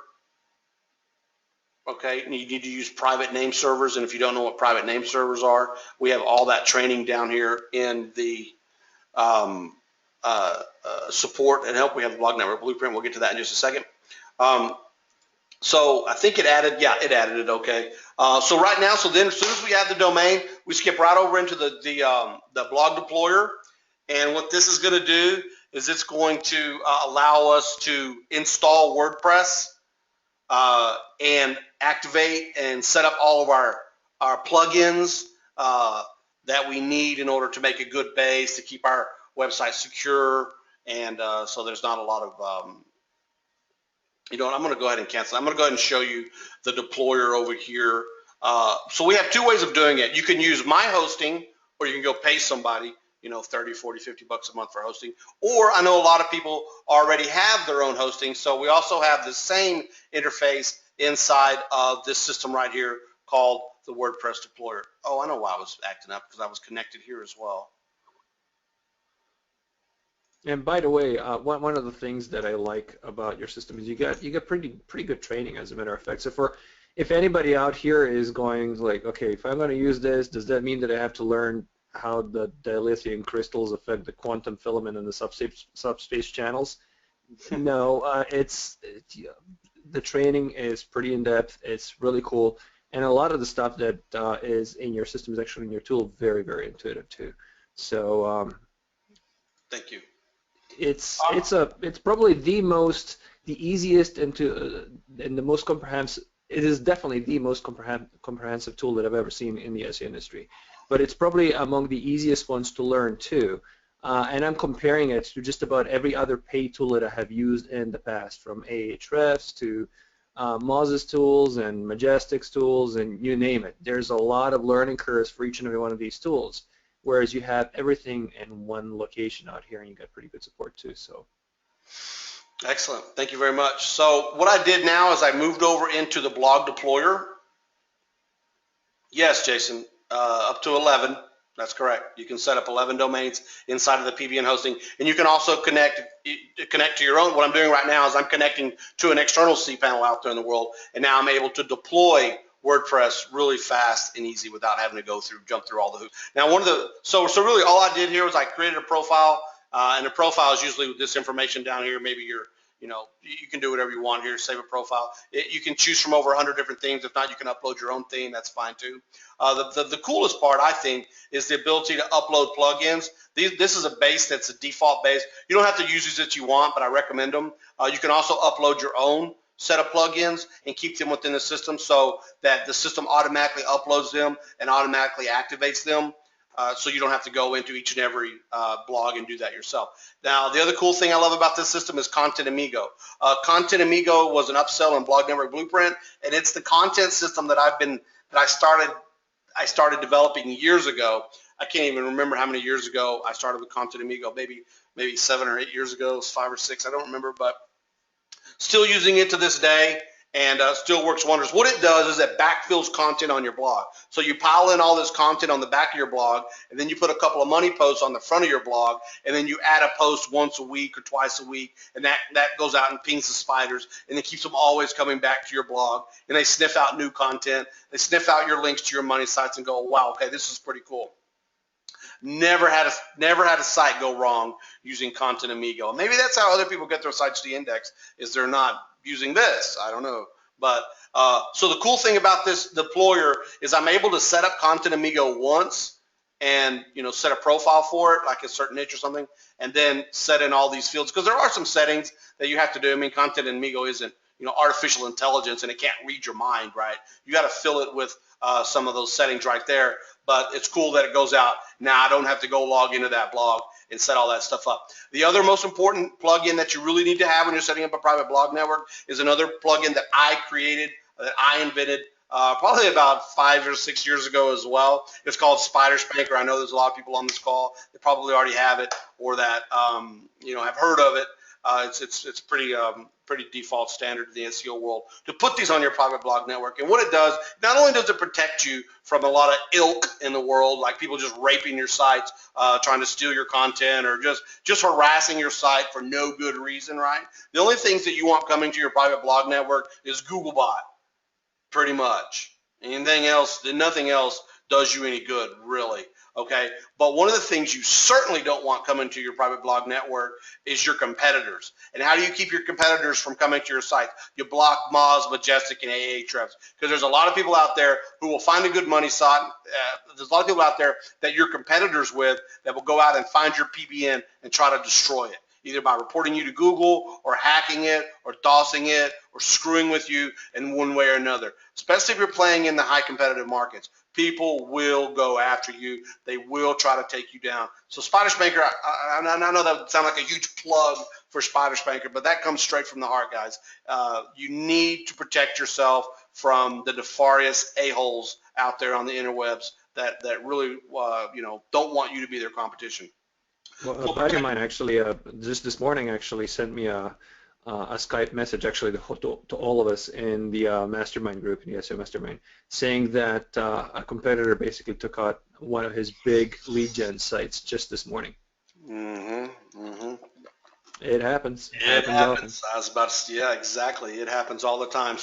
Okay, and you need to use private name servers, and if you don't know what private name servers are, we have all that training down here in the support and help. We have the Blog Network Blueprint. We'll get to that in just a second. So I think it added it, okay. So right now, so then as soon as we add the domain, we skip right over into the blog deployer, And what this is going to do is it's going to allow us to install WordPress and activate and set up all of our plugins that we need in order to make a good base to keep our website secure. And so there's not a lot of, you know what, I'm going to go ahead and cancel. I'm going to go ahead and show you the deployer over here. So we have two ways of doing it. You can use my hosting, or you can go pay somebody, you know, 30, 40, 50 bucks a month for hosting. Or I know a lot of people already have their own hosting, so we also have the same interface inside of this system right here called the WordPress deployer. Oh, I know why I was acting up, because I was connected here as well. And by the way, one of the things that I like about your system is you got pretty good training, as a matter of fact. So if anybody out here is going like, okay, if I'm going to use this, does that mean that I have to learn how the dilithium crystals affect the quantum filament and the subspace channels? No, the training is pretty in depth. It's really cool, and a lot of the stuff that is in your system is actually in your tool very intuitive too. So thank you. It's probably the easiest and the most comprehensive. It is definitely the most comprehensive tool that I've ever seen in the SEO industry, but it's probably among the easiest ones to learn too. And I'm comparing it to just about every other paid tool that I have used in the past, from Ahrefs to Moz's tools and Majestic's tools, and you name it. There's a lot of learning curves for each and every one of these tools, whereas you have everything in one location out here, and you got pretty good support too. So excellent. Thank you very much. So what I did now is I moved over into the blog deployer. Yes, Jason, up to 11. That's correct. You can set up 11 domains inside of the PBN hosting, and you can also connect to your own. What I'm doing right now is I'm connecting to an external cPanel out there in the world, and now I'm able to deploy WordPress really fast and easy without having to jump through all the hoops. Now, so really all I did here was I created a profile, and the profile is usually this information down here. Maybe you can do whatever you want here, save a profile. You can choose from over 100 different themes. If not, you can upload your own theme. That's fine too. The coolest part, I think, is the ability to upload plugins. This is a base that's a default base. You don't have to use these that you want, but I recommend them. You can also upload your own set of plugins and keep them within the system so that the system automatically uploads them and automatically activates them. So you don't have to go into each and every blog and do that yourself. Now, the other cool thing I love about this system is Content Amigo. Content Amigo was an upsell in Blog Network Blueprint, and it's the content system that I started developing years ago. I can't even remember how many years ago I started with Content Amigo. Maybe 7 or 8 years ago, 5 or 6. I don't remember, but still using it to this day. And still works wonders. What it does is it backfills content on your blog. So you pile in all this content on the back of your blog, and then you put a couple of money posts on the front of your blog, and then you add a post once a week or twice a week, and that goes out and pings the spiders, and it keeps them always coming back to your blog, and they sniff out new content. They sniff out your links to your money sites and go, wow, okay, this is pretty cool. Never had a site go wrong using Content Amigo. Maybe that's how other people get their sites to the index, is they're not using this. I don't know. But so the cool thing about this deployer is I'm able to set up Content Amigo once and set a profile for it, like a certain niche or something, and then set in all these fields, because there are some settings that you have to do. I mean, Content Amigo isn't artificial intelligence, and it can't read your mind, right? You got to fill it with some of those settings right there. But it's cool that it goes out. Now I don't have to go log into that blog and set all that stuff up. The other most important plugin that you really need to have when you're setting up a private blog network is another plugin that I created, that I invented probably about 5 or 6 years ago as well. It's called Spider Spanker. I know there's a lot of people on this call that probably already have it, or that have heard of it. It's pretty default standard in the SEO world to put these on your private blog network. And what it does, not only does it protect you from a lot of ilk in the world, like people just raping your sites, trying to steal your content, or just harassing your site for no good reason, right? The only things that you want coming to your private blog network is Googlebot, pretty much. Nothing else does you any good, really. Okay, but one of the things you certainly don't want coming to your private blog network is your competitors. And how do you keep your competitors from coming to your site? You block Moz, Majestic, and Ahrefs, because there's a lot of people out there who will find a good money site. There's a lot of people out there that you're competitors with that will go out and find your PBN and try to destroy it, either by reporting you to Google or hacking it or DOSing it or screwing with you in one way or another. Especially if you're playing in the high competitive markets, people will go after you. They will try to take you down. So SpiderSpanker, I know that would sound like a huge plug for SpiderSpanker, but that comes straight from the heart, guys. You need to protect yourself from the nefarious a-holes out there on the interwebs that really don't want you to be their competition. Well, a buddy of mine actually just this morning actually sent me a Skype message actually to all of us in the mastermind group, in the SEO mastermind, saying that a competitor basically took out one of his big lead gen sites just this morning. It happens. It happens. I was about to, yeah, exactly. It happens all the time.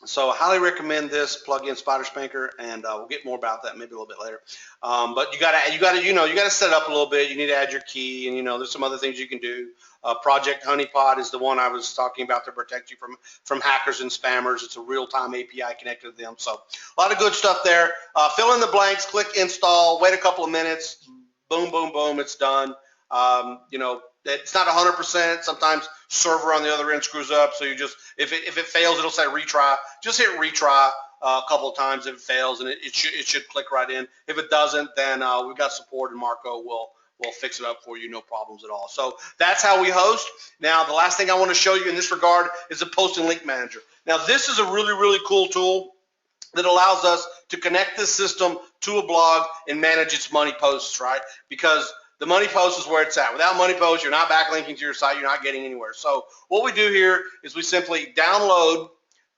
So I highly recommend this plugin, SpiderSpanker, and we'll get more about that maybe a little bit later. But you gotta set it up a little bit. You need to add your key, and there's some other things you can do. Project Honeypot is the one I was talking about to protect you from hackers and spammers. It's a real-time API connected to them. So a lot of good stuff there. Fill in the blanks, click install, wait a couple of minutes, boom, boom, boom, it's done. It's not 100%. Sometimes server on the other end screws up, so you just, if it fails, it'll say retry. Just hit retry a couple of times if it fails, and it should click right in. If it doesn't, then we've got support, and Marco will fix it up for you, no problems at all. So that's how we host. Now, the last thing I want to show you in this regard is the Post and Link Manager. Now, this is a really, really cool tool that allows us to connect this system to a blog and manage its money posts, right? Because the money post is where it's at. Without money post, you're not backlinking to your site. You're not getting anywhere. So what we do here is we simply download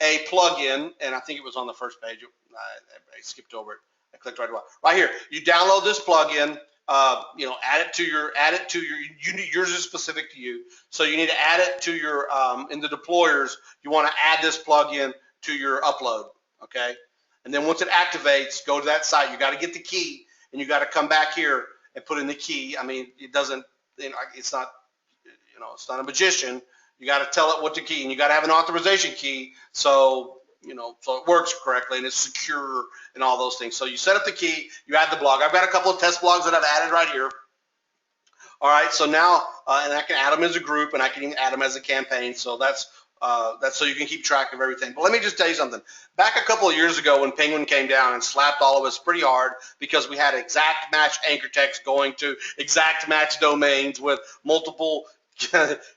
a plugin, and I think it was on the first page. I skipped over it. I clicked right away. Right here, you download this plugin. Add it to your. Yours is specific to you, so you need to add it to your. In the deployers, you want to add this plugin to your upload. Okay, and then once it activates, go to that site. You got to get the key, and you got to come back here and put in the key. I mean, it doesn't, it's not, it's not a magician. You got to tell it what the key, and you got to have an authorization key, so it works correctly and it's secure and all those things. So you set up the key, you add the blog. I've got a couple of test blogs that I've added right here. All right, so now, and I can add them as a group, and I can even add them as a campaign. So that's so you can keep track of everything. But let me just tell you something. Back a couple of years ago when Penguin came down and slapped all of us pretty hard because we had exact match anchor text going to exact match domains with multiple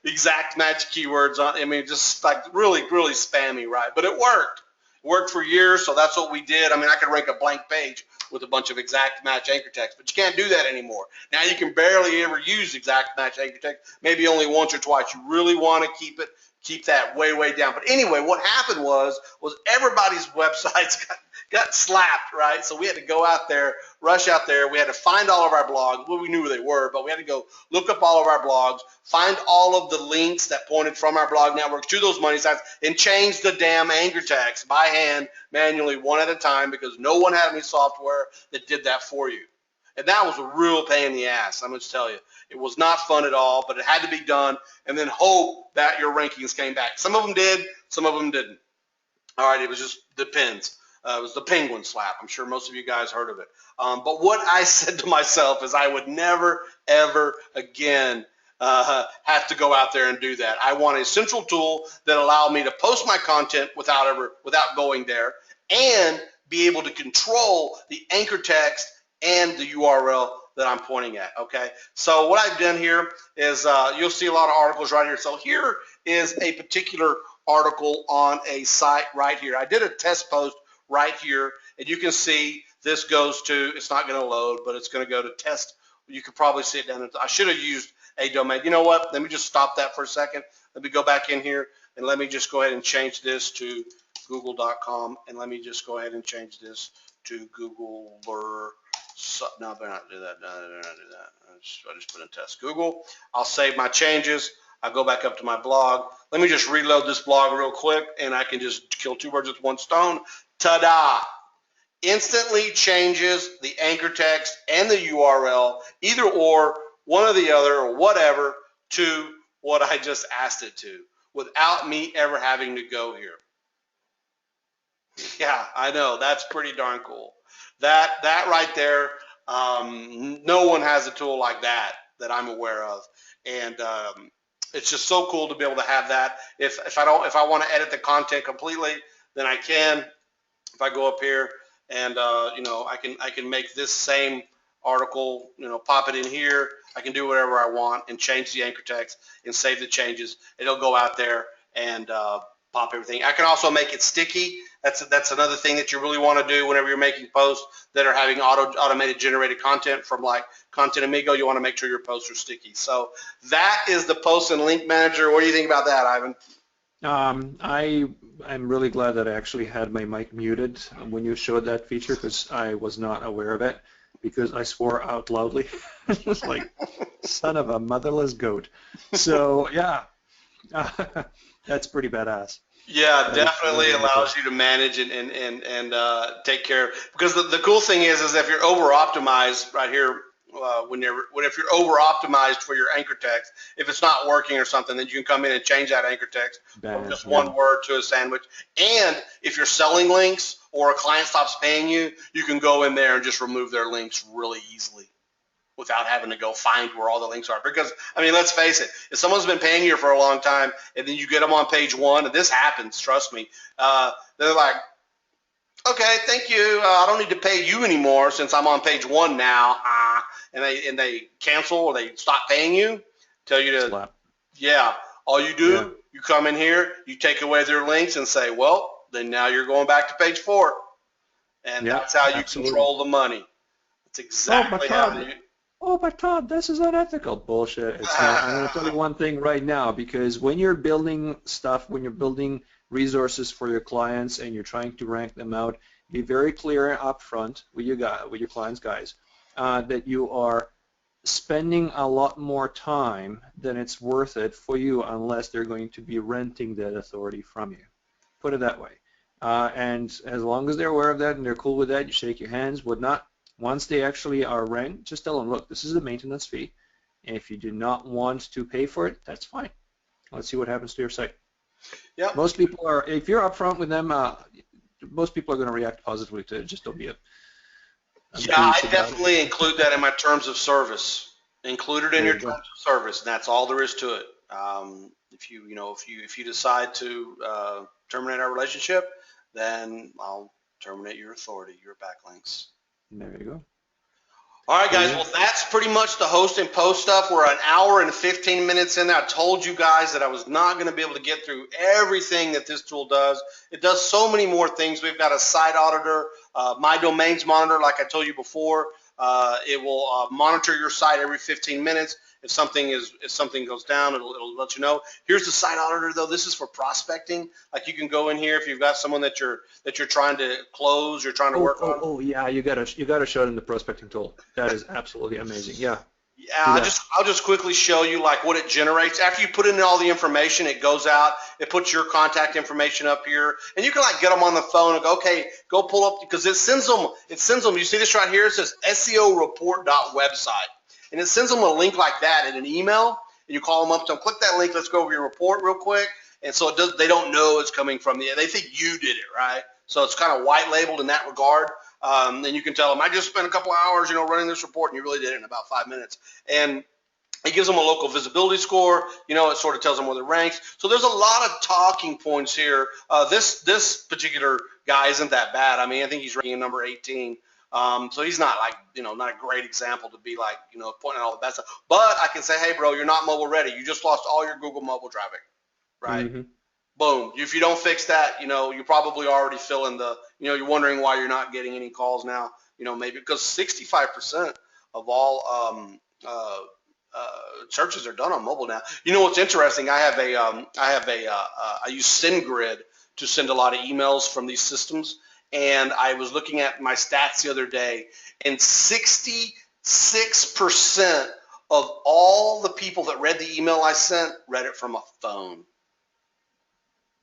exact match keywords on. I mean, just like really, really spammy, right? But it worked. It worked for years, so that's what we did. I mean, I could rank a blank page with a bunch of exact match anchor text, but you can't do that anymore. Now you can barely ever use exact match anchor text, maybe only once or twice. You really want to keep that way, way down. But anyway, what happened was everybody's websites got slapped, right? So we had to go out there, rush out there. We had to find all of our blogs. Well, we knew where they were, but we had to go look up all of our blogs, find all of the links that pointed from our blog networks to those money sites, and change the damn anchor text by hand, manually, one at a time, because no one had any software that did that for you. And that was a real pain in the ass, I'm going to tell you. It was not fun at all, but it had to be done, and then hope that your rankings came back. Some of them did, some of them didn't. All right, it was just depends. It was the Penguin slap. I'm sure most of you guys heard of it. But what I said to myself is I would never, ever again have to go out there and do that. I want a central tool that allowed me to post my content without going there and be able to control the anchor text and the URL that I'm pointing at, okay? So what I've done here is you'll see a lot of articles right here. So here is a particular article on a site right here. I did a test post right here, and you can see this goes to, it's not going to load, but it's going to go to test. You could probably see it down. I should have used a domain. You know what? Let me just stop that for a second. Let me go back in here, and let me just go ahead and change this to google.com, and let me just go ahead and change this to Google. No, I better not do that. No, I better not do that. I just put in test Google. I'll save my changes. I'll go back up to my blog. Let me just reload this blog real quick, and I can just kill two birds with one stone. Ta-da! instantly changes the anchor text and the URL, either or, one or the other, or whatever, to what I just asked it to, without me ever having to go here. Yeah, I know. That's pretty darn cool. That right there, no one has a tool like that I'm aware of, and it's just so cool to be able to have that. If I want to edit the content completely, then I can. If I go up here and I can make this same article, pop it in here. I can do whatever I want and change the anchor text and save the changes. It'll go out there and pop everything. I can also make it sticky. That's another thing that you really want to do whenever you're making posts that are having automated generated content from like Content Amigo. You want to make sure your posts are sticky. So that is the post and link manager. What do you think about that, Ivan? I'm really glad that I actually had my mic muted when you showed that feature, because I was not aware of it, because I swore out loudly. It was like, son of a motherless goat. So yeah, that's pretty badass. Yeah, That is definitely really, really allows cool. you to manage and take care. Because the cool thing is if you're over optimized right here, if you're over optimized for your anchor text, if it's not working or something, then you can come in and change that anchor text from Bam, just yeah. one word to a sandwich. And if you're selling links or a client stops paying you, you can go in there and just remove their links really easily, without having to go find where all the links are. Because, I mean, let's face it, if someone's been paying you for a long time and then you get them on page one, and this happens, trust me, they're like, okay, thank you. I don't need to pay you anymore since I'm on page one now. And they cancel or they stop paying you, tell you to, Slap. yeah, all you Yeah. do, you come in here, you take away their links and say, well, then now you're going back to page 4. And Yeah, that's how you absolutely. control the money. That's Oh, but exactly how Todd, you, this is unethical. Bullshit. It's not. I'm going to tell you one thing right now, because when you're building stuff, when you're building resources for your clients and you're trying to rank them out, be very clear up front with with your clients, guys, that you are spending a lot more time than it's worth it for you, unless they're going to be renting that authority from you. Put it that way. And as long as they're aware of that and they're cool with that, you shake your hands, whatnot. Once they actually are ranked, just tell them, look, this is a maintenance fee. And if you do not want to pay for it, that's fine. Let's see what happens to your site. yep. Most people are, if you're upfront with them, most people are going to react positively to it. Just don't be a Yeah, I douche about it. definitely include that in my terms of service. Include it in There your you go. terms of service, and that's all there is to it. If you decide to terminate our relationship, then I'll terminate your authority, your backlinks. There you go. All right, There guys. you Well, go. that's pretty much the host and post stuff. We're an hour and 15 minutes in. I told you guys that I was not going to be able to get through everything that this tool does. It does so many more things. We've got a site auditor, my domains monitor, like I told you before. It will monitor your site every 15 minutes. If something goes down, it'll let you know. Here's the site auditor, though. This is for prospecting. Like, you can go in here if you've got someone that you're trying to close, you're trying to work on. Yeah, you gotta show them the prospecting tool. That is absolutely amazing. Yeah, Yeah, do that. I'll just quickly show you like what it generates. After you put in all the information, it goes out. It puts your contact information up here, and you can like get them on the phone and go, okay, go pull up, because it sends them. You see this right here? It says SEO report.website, and it sends them a link like that in an email. And you call them up to them, click that link. Let's go over your report real quick. And so it does. They don't know it's coming from they think you did it, right? So it's kind of white labeled in that regard. And you can tell them, I just spent a couple hours, running this report, and you really did it in about 5 minutes. And it gives them a local visibility score. It sort of tells them where they're ranked. So there's a lot of talking points here. This particular guy isn't that bad. I mean, I think he's ranking number 18. So he's not like, not a great example to be like, pointing out all the bad stuff. But I can say, hey, bro, you're not mobile ready. You just lost all your Google mobile traffic, right? Hmm. Boom. If you don't fix that, you're probably already feeling you're wondering why you're not getting any calls now. Maybe because 65% of all searches are done on mobile now. What's interesting? I use SendGrid to send a lot of emails from these systems, and I was looking at my stats the other day, and 66% of all the people that read the email I sent read it from a phone.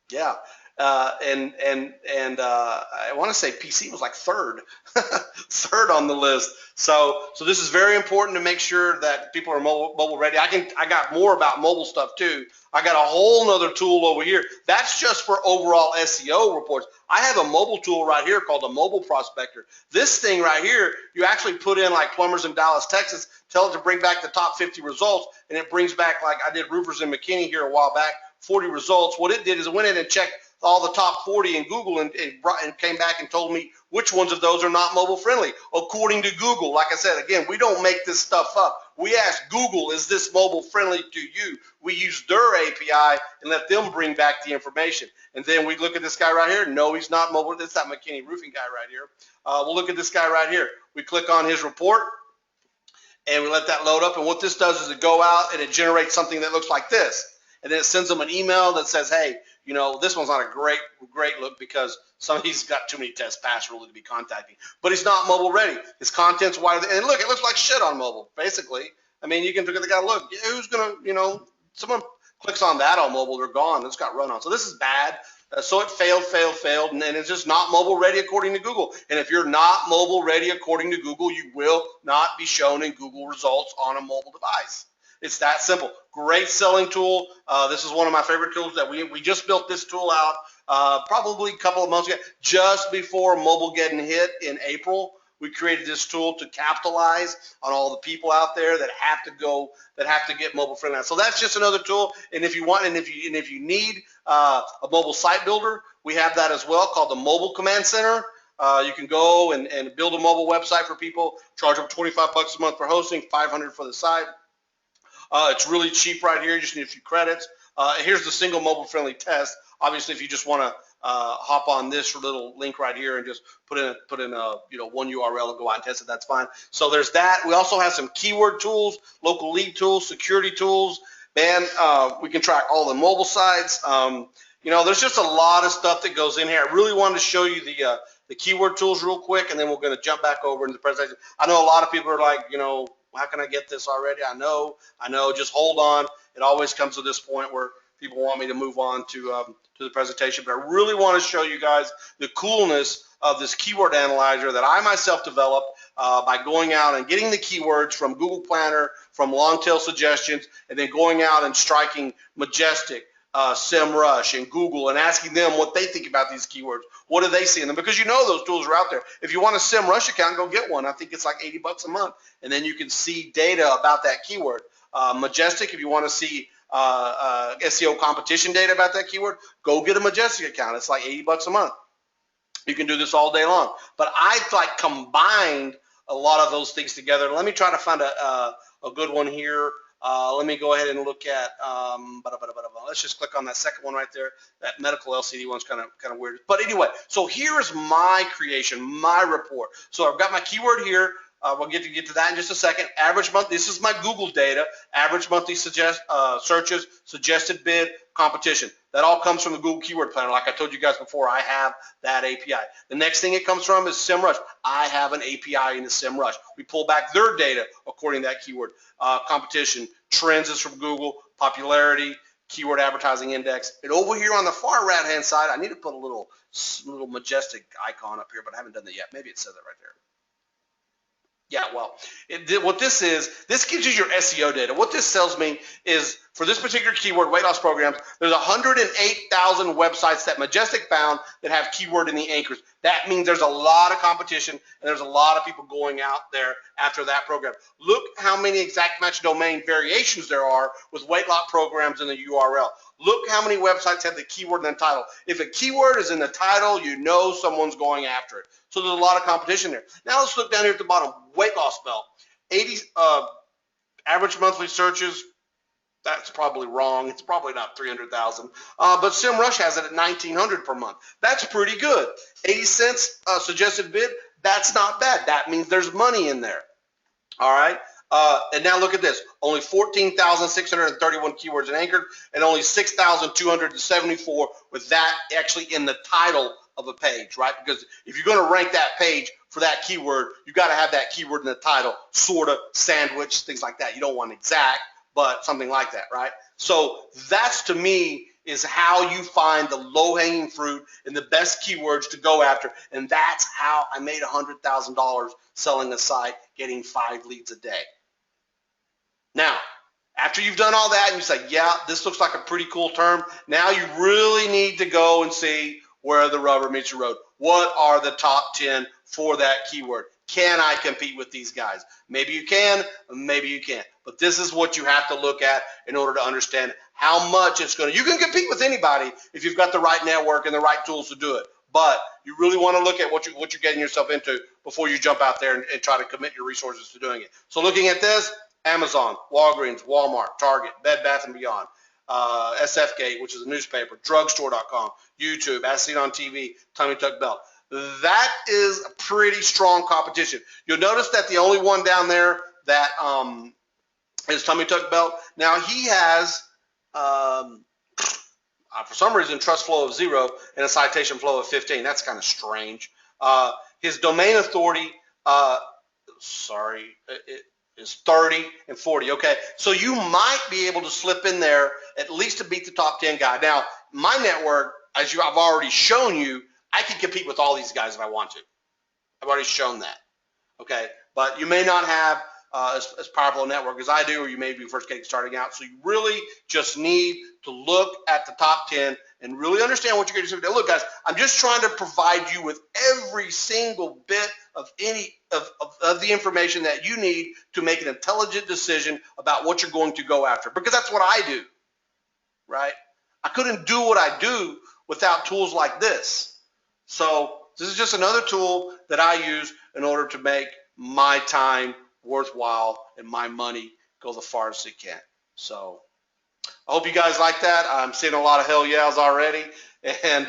Yeah. I want to say PC was like third, third on the list. So this is very important to make sure that people are mobile ready. I got more about mobile stuff too. I got a whole nother tool over here. That's just for overall SEO reports. I have a mobile tool right here called the Mobile Prospector. This thing right here, you actually put in like plumbers in Dallas, Texas, tell it to bring back the top 50 results, and it brings back, like I did roofers in McKinney here a while back, 40 results. What it did is it went in and checked all the top 40 in Google and came back and told me which ones of those are not mobile friendly according to Google. Like I said, again, we don't make this stuff up. We ask Google, is this mobile friendly to you? We use their API and let them bring back the information. And then we look at this guy right here. No, he's not mobile. That's that McKinney roofing guy right here. We'll look at this guy right here. We click on his report and we let that load up. And what this does is it go out and it generates something that looks like this. And then it sends them an email that says, hey, you know, this one's not a great look because he's got too many tests passed really to be contacting. But he's not mobile ready. His content's wider. And look, it looks like shit on mobile, basically. I mean, you can look at the guy, look, who's going to, you know, someone clicks on that on mobile, they're gone. It's got run on. So this is bad. So it failed, and it's just not mobile ready according to Google. And if you're not mobile ready according to Google, you will not be shown in Google results on a mobile device. It's that simple. Great selling tool. This is one of my favorite tools that we just built this tool out probably a couple of months ago, just before mobile getting hit in April. We created this tool to capitalize on all the people out there that have to get mobile friendly. So that's just another tool. And if you want, and if you need a mobile site builder, we have that as well, called the Mobile Command Center. You can go and build a mobile website for people. Charge them $25 a month for hosting, $500 for the site. It's really cheap right here. You just need a few credits. Here's the single mobile friendly test. Obviously, if you just want to hop on this little link right here and just put in a one URL and go out and test it, that's fine. So there's that. We also have some keyword tools, local lead tools, security tools. Man, we can track all the mobile sites. There's just a lot of stuff that goes in here. I really wanted to show you the keyword tools real quick, and then we're going to jump back over into the presentation. I know a lot of people are like, how can I get this already? I know, just hold on. It always comes to this point where people want me to move on to the presentation, but I really want to show you guys the coolness of this keyword analyzer that I myself developed by going out and getting the keywords from Google Planner, from Longtail Suggestions, and then going out and striking Majestic, SEMrush, and Google and asking them what they think about these keywords. What do they see in them? Because those tools are out there. If you want a SEMrush account, go get one. I think it's like $80 a month, and then you can see data about that keyword. Majestic, if you want to see SEO competition data about that keyword, go get a Majestic account. It's like $80 a month. You can do this all day long. But I've combined a lot of those things together. Let me try to find a good one here. Let me go ahead and look at, let's just click on that second one right there. That medical LCD one's kind of weird. But anyway, so here is my creation, my report. So I've got my keyword here. We'll get to that in just a second. Average month, this is my Google data. Average monthly searches, suggested bid, competition. That all comes from the Google Keyword Planner. Like I told you guys before, I have that API. The next thing it comes from is SEMrush. I have an API into SEMrush. We pull back their data according to that keyword. Competition, trends is from Google, popularity, keyword advertising index. And over here on the far right-hand side, I need to put a little Majestic icon up here, but I haven't done that yet. Maybe it says that right there. Yeah, well, what this is, this gives you your SEO data. What this tells me is for this particular keyword, weight loss programs, there's 108,000 websites that Majestic found that have keyword in the anchors. That means there's a lot of competition and there's a lot of people going out there after that program. Look how many exact match domain variations there are with weight loss programs in the URL. Look how many websites have the keyword in the title. If a keyword is in the title, someone's going after it. So there's a lot of competition there. Now let's look down here at the bottom. Weight loss belt. 80 average monthly searches. That's probably wrong. It's probably not 300,000. But SEMrush has it at 1,900 per month. That's pretty good. 80 cents suggested bid. That's not bad. That means there's money in there. All right. And now look at this. Only 14,631 keywords in anchored and only 6,274 with that actually in the title of a page, right? Because if you're going to rank that page for that keyword, you got to have that keyword in the title, sort of, sandwich, things like that. You don't want exact, but something like that, right? So that's, to me, is how you find the low-hanging fruit and the best keywords to go after. And that's how I made $100,000 selling a site, getting 5 leads a day. Now, after you've done all that and you say, yeah, this looks like a pretty cool term, now you really need to go and see where the rubber meets the road. What are the top 10 for that keyword? Can I compete with these guys? Maybe you can, maybe you can't. But this is what you have to look at in order to understand how much it's going to. You can compete with anybody if you've got the right network and the right tools to do it. But you really want to look at what you're getting yourself into before you jump out there and try to commit your resources to doing it. So looking at this, Amazon, Walgreens, Walmart, Target, Bed Bath & Beyond, SFGate, which is a newspaper, drugstore.com, YouTube, As Seen on TV, Tummy Tuck Belt. That is a pretty strong competition. You'll notice that the only one down there that is Tummy Tuck Belt. Now he has, for some reason, trust flow of 0 and a citation flow of 15. That's kind of strange. His domain authority, is 30 and 40. Okay, so you might be able to slip in there at least to beat the top 10 guy. Now, my network, as I've already shown you, I can compete with all these guys if I want to. I've already shown that. Okay, but you may not have as powerful a network as I do, or you may be first getting starting out. So you really just need to look at the top 10 and really understand what you're going to do. Look, guys, I'm just trying to provide you with every single bit of the information that you need to make an intelligent decision about what you're going to go after, because that's what I do, right? I couldn't do what I do without tools like this. So this is just another tool that I use in order to make my time worthwhile and my money go the farthest it can. So I hope you guys like that. I'm seeing a lot of hell yeahs already, and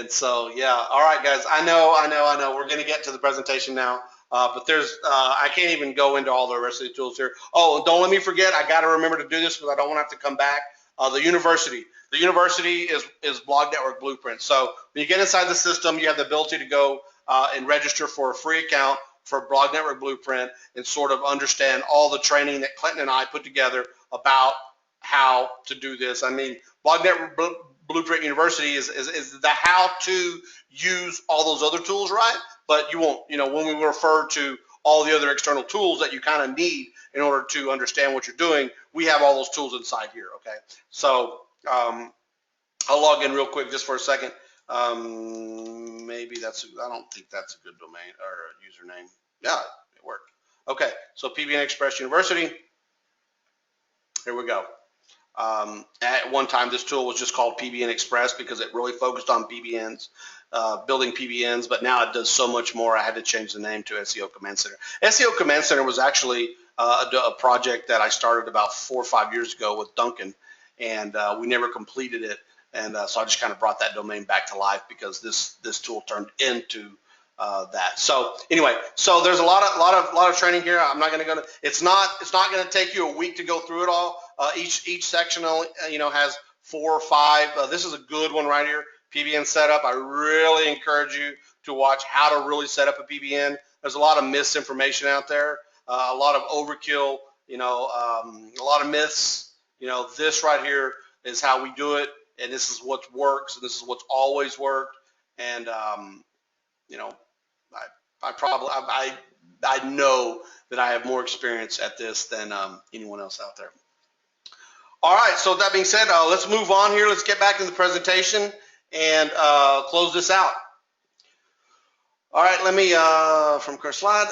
so yeah. All right, guys. I know. We're gonna get to the presentation now, but there's I can't even go into all the rest of the tools here. Oh, don't let me forget. I got to remember to do this because I don't want to have to come back. The university. The university is Blog Network Blueprint. So when you get inside the system, you have the ability to go and register for a free account for Blog Network Blueprint and sort of understand all the training that Clinton and I put together about how to do this. I mean, Blog Network Blueprint University is the how to use all those other tools, right? But you won't, when we refer to all the other external tools that you kind of need in order to understand what you're doing, we have all those tools inside here, okay? So I'll log in real quick just for a second. Maybe I don't think that's a good domain or username. Yeah, it worked. Okay, so PBN Express University. Here we go. At one time, this tool was just called PBN Express because it really focused on PBNs, building PBNs, but now it does so much more. I had to change the name to SEO Command Center. SEO Command Center was actually a project that I started about 4 or 5 years ago with Duncan, and we never completed it. And so I just kind of brought that domain back to life because this tool turned into that. So anyway, so there's a lot of training here. I'm not going to go. It's not going to take you a week to go through it all. Each section only, has 4 or 5. This is a good one right here. PBN setup. I really encourage you to watch how to really set up a PBN. There's a lot of misinformation out there. A lot of overkill. A lot of myths. This right here is how we do it. And this is what works, and this is what's always worked. And I know that I have more experience at this than anyone else out there. All right. So that being said, let's move on here. Let's get back to the presentation and close this out. All right. Let me from current slide.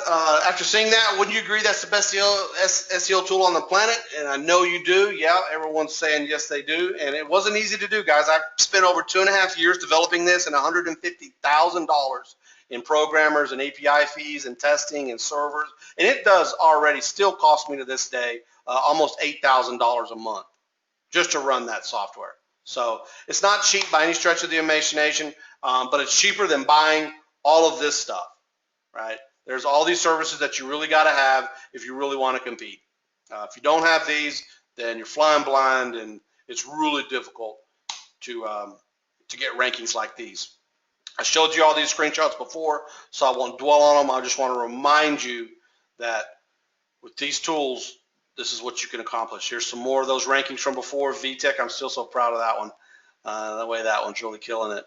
After seeing that, wouldn't you agree that's the best SEO tool on the planet? And I know you do. Yeah, everyone's saying yes, they do. And it wasn't easy to do, guys. I spent over 2.5 years developing this and $150,000 in programmers and API fees and testing and servers. And it does already still cost me to this day almost $8,000 a month just to run that software. So it's not cheap by any stretch of the imagination, but it's cheaper than buying all of this stuff, right? There's all these services that you really got to have if you really want to compete. If you don't have these, then you're flying blind, and it's really difficult to get rankings like these. I showed you all these screenshots before, so I won't dwell on them. I just want to remind you that with these tools, this is what you can accomplish. Here's some more of those rankings from before. VTech, I'm still so proud of that one. The way that one's really killing it.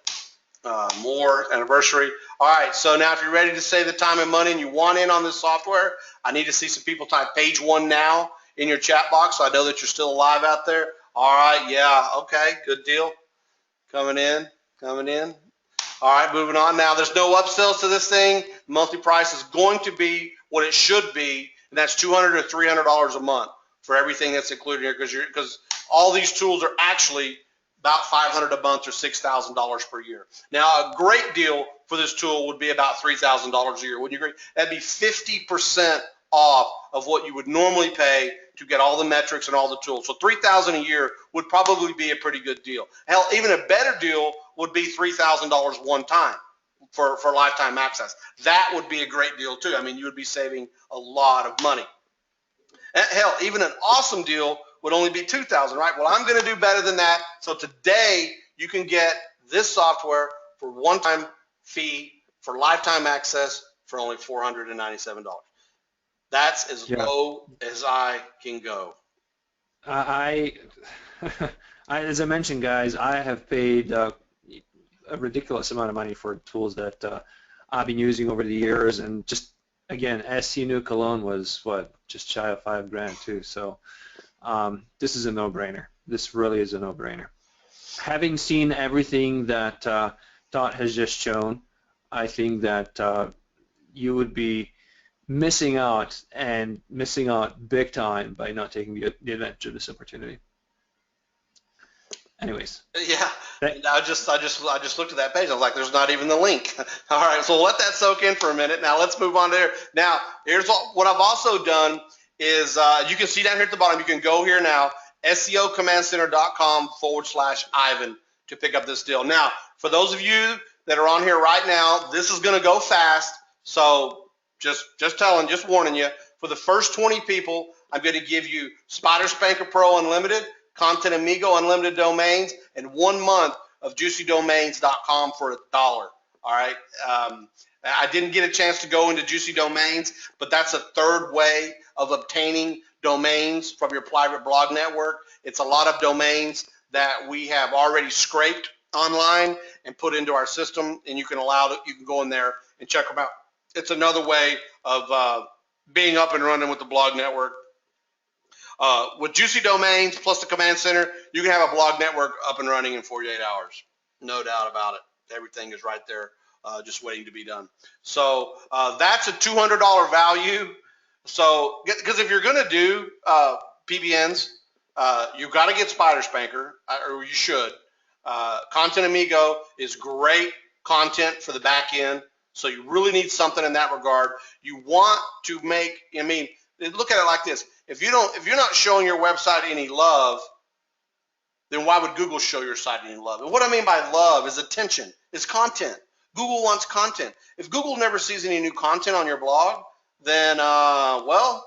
More anniversary. All right, so now if you're ready to save the time and money and you want in on this software, I need to see some people type page 1 now in your chat box so I know that you're still alive out there. All right, yeah, okay, good deal. Coming in. All right, moving on. Now, there's no upsells to this thing. Monthly price is going to be what it should be, and that's $200 or $300 a month for everything that's included here, because all these tools are actually about $500 a month or $6,000 per year. Now, a great deal for this tool would be about $3,000 a year. Wouldn't you agree? That'd be 50% off of what you would normally pay to get all the metrics and all the tools. So $3,000 a year would probably be a pretty good deal. Hell, even a better deal would be $3,000 one time for lifetime access. That would be a great deal too. I mean, you would be saving a lot of money. Hell, even an awesome deal would only be $2,000, right? Well, I'm going to do better than that. So today you can get this software for one-time fee for lifetime access for only $497. That's as low as I can go. As I mentioned, guys, I have paid a ridiculous amount of money for tools that I've been using over the years, and just again, SC Nuke alone was what, just shy of $5,000 too. So this is a no-brainer. This really is a no-brainer. Having seen everything that Todd has just shown, I think that you would be missing out big time by not taking the advantage of this opportunity. Anyways. Yeah, I just looked at that page. I was like, there's not even the link. All right, so let that soak in for a minute. Now let's move on there. Now, here's what I've also done is you can see down here at the bottom, you can go here now, SEOcommandcenter.com/Ivan to pick up this deal. Now, for those of you that are on here right now, this is going to go fast. So just warning you, for the first 20 people, I'm going to give you Spider Spanker Pro Unlimited, Content Amigo Unlimited Domains, and 1 month of JuicyDomains.com for $1. All right. I didn't get a chance to go into Juicy Domains, but that's a third way of obtaining domains from your private blog network. It's a lot of domains that we have already scraped online and put into our system, and you can go in there and check them out. It's another way of being up and running with the blog network. With Juicy Domains plus the Command Center, you can have a blog network up and running in 48 hours. No doubt about it. Everything is right there, just waiting to be done. So that's a $200 value. So, because if you're going to do PBNs, you've got to get Spider Spanker, or you should. Content Amigo is great content for the back end, so you really need something in that regard. You want to make, I mean, look at it like this. If you're not showing your website any love, then why would Google show your site any love? And what I mean by love is attention. It's content. Google wants content. If Google never sees any new content on your blog, then, well,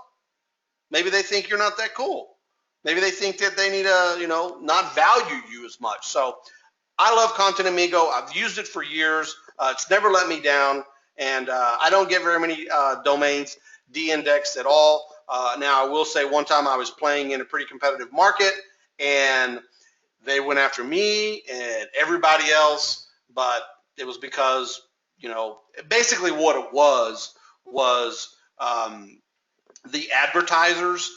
maybe they think you're not that cool. Maybe they think that they need to, not value you as much. So I love Content Amigo. I've used it for years. It's never let me down. And I don't get very many domains de-indexed at all. Now, I will say one time I was playing in a pretty competitive market, and they went after me and everybody else, but it was because, basically what it was the advertisers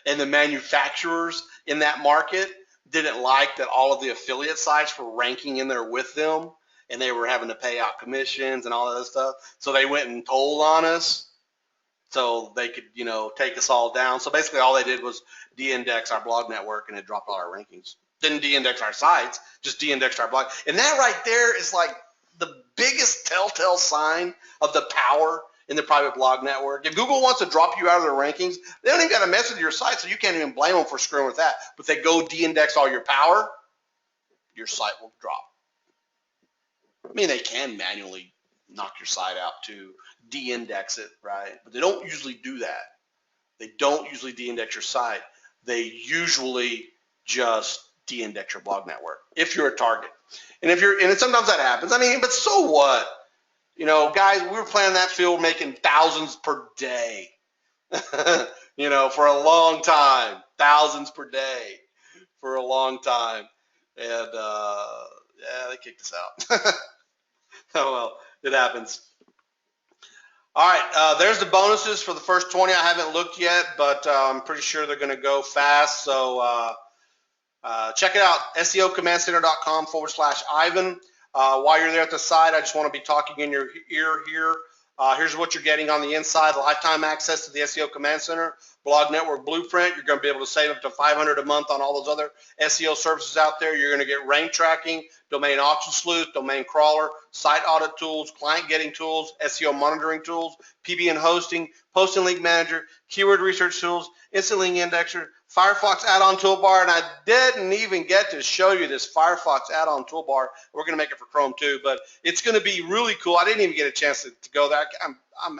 and the manufacturers in that market didn't like that all of the affiliate sites were ranking in there with them, and they were having to pay out commissions and all that stuff. So they went and told on us so they could, take us all down. So basically all they did was de-index our blog network, and it dropped all our rankings. Didn't de-index our sites, just de-indexed our blog. And that right there is like the biggest telltale sign of the power in the private blog network. If Google wants to drop you out of their rankings, they don't even got to mess with your site, so you can't even blame them for screwing with that. But they go de-index all your power, your site will drop. I mean, they can manually knock your site out to de-index it, right? But they don't usually do that. They don't usually de-index your site. They usually just de-index your blog network if you're a target. And sometimes that happens. I mean, but so what? Guys, we were playing that field making thousands per day. you know, for a long time, thousands per day for a long time. And yeah, they kicked us out. Oh well, it happens. All right, there's the bonuses for the first 20. I haven't looked yet, but I'm pretty sure they're going to go fast. So check it out, seocommandcenter.com/Ivan. While you're there at the site, I just want to be talking in your ear here. Here's what you're getting on the inside: lifetime access to the SEO Command Center, Blog Network Blueprint. You're going to be able to save up to $500 a month on all those other SEO services out there. You're going to get rank tracking, domain auction sleuth, domain crawler, site audit tools, client getting tools, SEO monitoring tools, PBN hosting, posting link manager, keyword research tools, instant link indexer, Firefox add-on toolbar, and I didn't even get to show you this Firefox add-on toolbar. We're going to make it for Chrome too, but it's going to be really cool. I didn't even get a chance to go there. I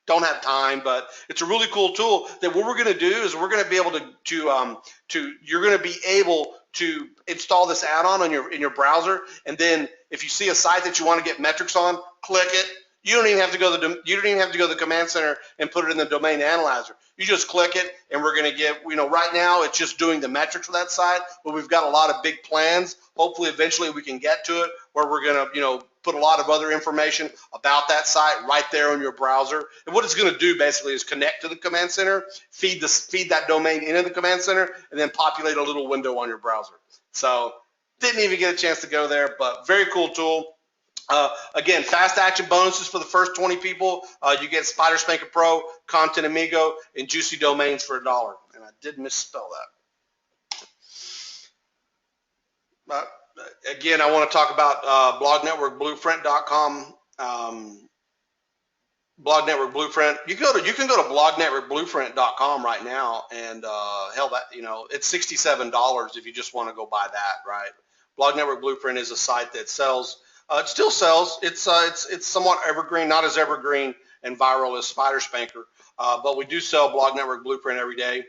don't have time, but it's a really cool tool that what we're going to do is we're going to be able you're going to be able to install this add-on in your browser, and then if you see a site that you want to get metrics on, click it. You don't even have to go to the command center and put it in the domain analyzer. You just click it, and we're going to get, right now it's just doing the metrics for that site, but we've got a lot of big plans. Hopefully, eventually we can get to it where we're going to, put a lot of other information about that site right there on your browser. And what it's going to do basically is connect to the command center, feed that domain into the command center, and then populate a little window on your browser. So didn't even get a chance to go there, but very cool tool. Again, fast action bonuses for the first 20 people. You get Spider Spanker Pro, Content Amigo, and Juicy Domains for $1. And I did misspell that. Again, I want to talk about blognetworkblueprint.com. Blog Network Blueprint. You can go to blognetworkblueprint.com right now, and hell, that it's $67 if you just want to go buy that, right? Blog Network Blueprint is a site that sells. It still sells. It's somewhat evergreen, not as evergreen and viral as Spider Spanker, but we do sell Blog Network Blueprint every day.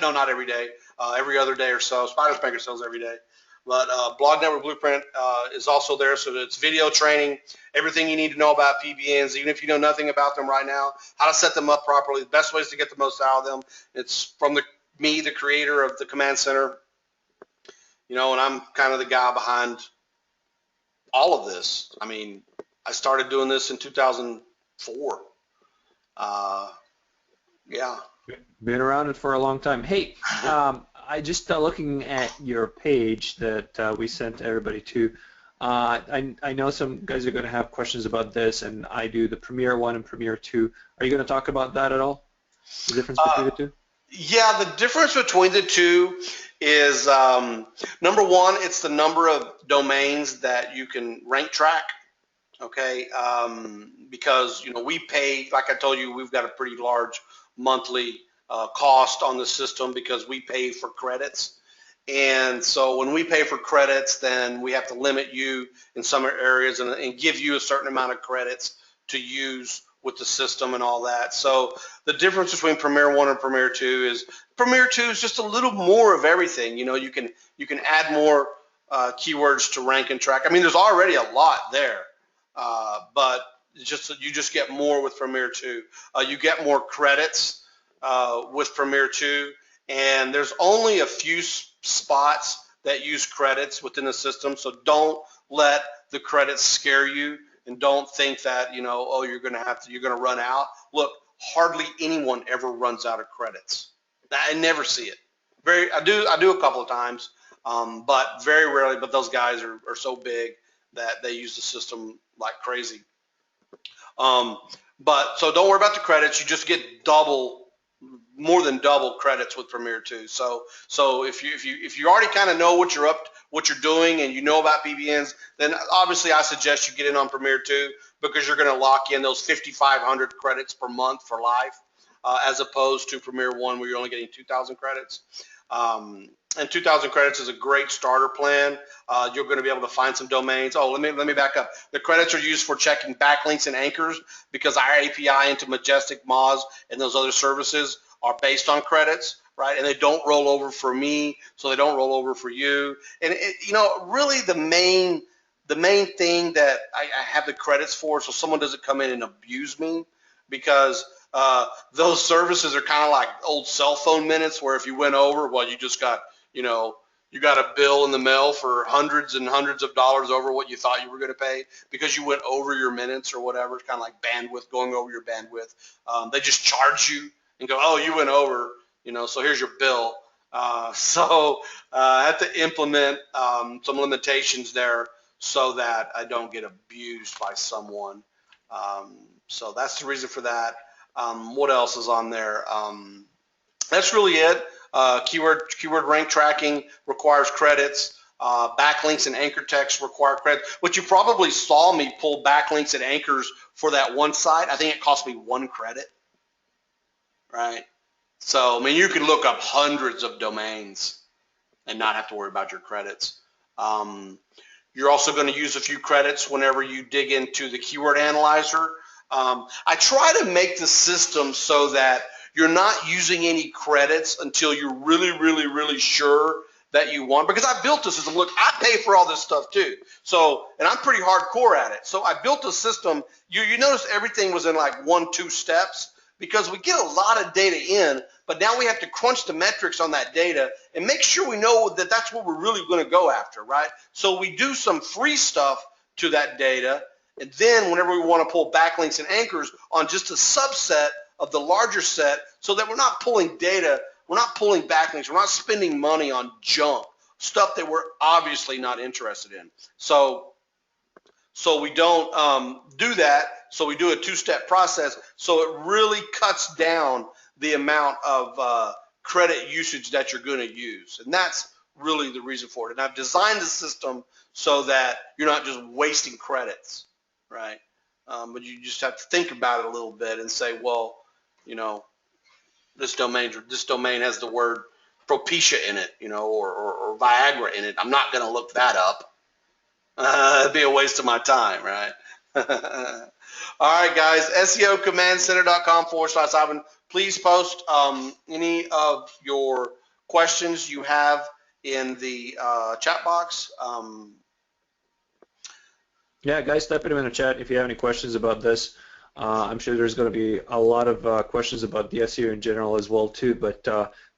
No, not every day. Every other day or so. Spider Spanker sells every day. But Blog Network Blueprint is also there, so it's video training, everything you need to know about PBNs, even if you know nothing about them right now, how to set them up properly, the best ways to get the most out of them. It's from me, the creator of the Command Center, and I'm kind of the guy behind all of this. I mean, I started doing this in 2004. Yeah. Been around it for a long time. Hey, I just looking at your page that we sent everybody to. I know some guys are going to have questions about this, and I do the Premiere 1 and Premiere 2. Are you going to talk about that at all? The difference between the two? Yeah, the difference between the two is number one, it's the number of domains that you can rank track. Okay, because we pay, like I told you, we've got a pretty large monthly cost on the system because we pay for credits. And so when we pay for credits, then we have to limit you in some areas and give you a certain amount of credits to use with the system and all that. So the difference between Premiere 1 and Premiere 2 is Premiere 2 is just a little more of everything. You can add more keywords to rank and track. I mean, there's already a lot there, but you just get more with Premiere 2. You get more credits with Premiere 2, and there's only a few spots that use credits within the system, so don't let the credits scare you, and don't think that you're going to run out. Look, hardly anyone ever runs out of credits. I never see it. I do a couple of times, but very rarely. But those guys are so big that they use the system like crazy. But so don't worry about the credits. You just get more than double credits with Premiere 2. So if you already kind of know what you're doing and you know about PBNs, then obviously I suggest you get in on Premiere 2 because you're going to lock in those 5,500 credits per month for life, as opposed to Premiere 1 where you're only getting 2,000 credits. And 2,000 credits is a great starter plan. You're going to be able to find some domains. Oh, let me back up. The credits are used for checking backlinks and anchors because our API into Majestic, Moz, and those other services are based on credits, right? And they don't roll over for me, so they don't roll over for you. And really the main thing that I have the credits for, so someone doesn't come in and abuse me, because those services are kind of like old cell phone minutes where if you went over, well, you just got, you got a bill in the mail for hundreds and hundreds of dollars over what you thought you were going to pay because you went over your minutes or whatever. It's kind of like bandwidth, going over your bandwidth. They just charge you and go, oh, you went over, so here's your bill. I have to implement some limitations there so that I don't get abused by someone. So that's the reason for that. What else is on there? That's really it. Keyword rank tracking requires credits. Backlinks and anchor text require credits. What you probably saw me pull backlinks and anchors for that one site, I think it cost me 1 credit, right? So, I mean, you can look up hundreds of domains and not have to worry about your credits. You're also going to use a few credits whenever you dig into the keyword analyzer. I try to make the system so that you're not using any credits until you're really, really, really sure that you want, because I built this system. Look, I pay for all this stuff too. So, and I'm pretty hardcore at it. So I built a system. You notice everything was in like 1-2 steps because we get a lot of data in, but now we have to crunch the metrics on that data and make sure we know that that's what we're really going to go after, right? So we do some free stuff to that data, and then whenever we want to pull backlinks and anchors on just a subset of the larger set, so that we're not pulling data, we're not pulling backlinks, we're not spending money on junk, stuff that we're obviously not interested in. So we don't do that. So we do a 2-step process. So it really cuts down the amount of credit usage that you're going to use. And that's really the reason for it. And I've designed the system so that you're not just wasting credits, right? But you just have to think about it a little bit and say, well, this domain has the word Propecia in it, or Viagra in it. I'm not going to look that up. It'd be a waste of my time, right? All right, guys, SEOcommandcenter.com/Ivan. Please post any of your questions you have in the chat box. Yeah, guys, type them in the chat if you have any questions about this. I'm sure there's going to be a lot of questions about the SEO in general as well too, but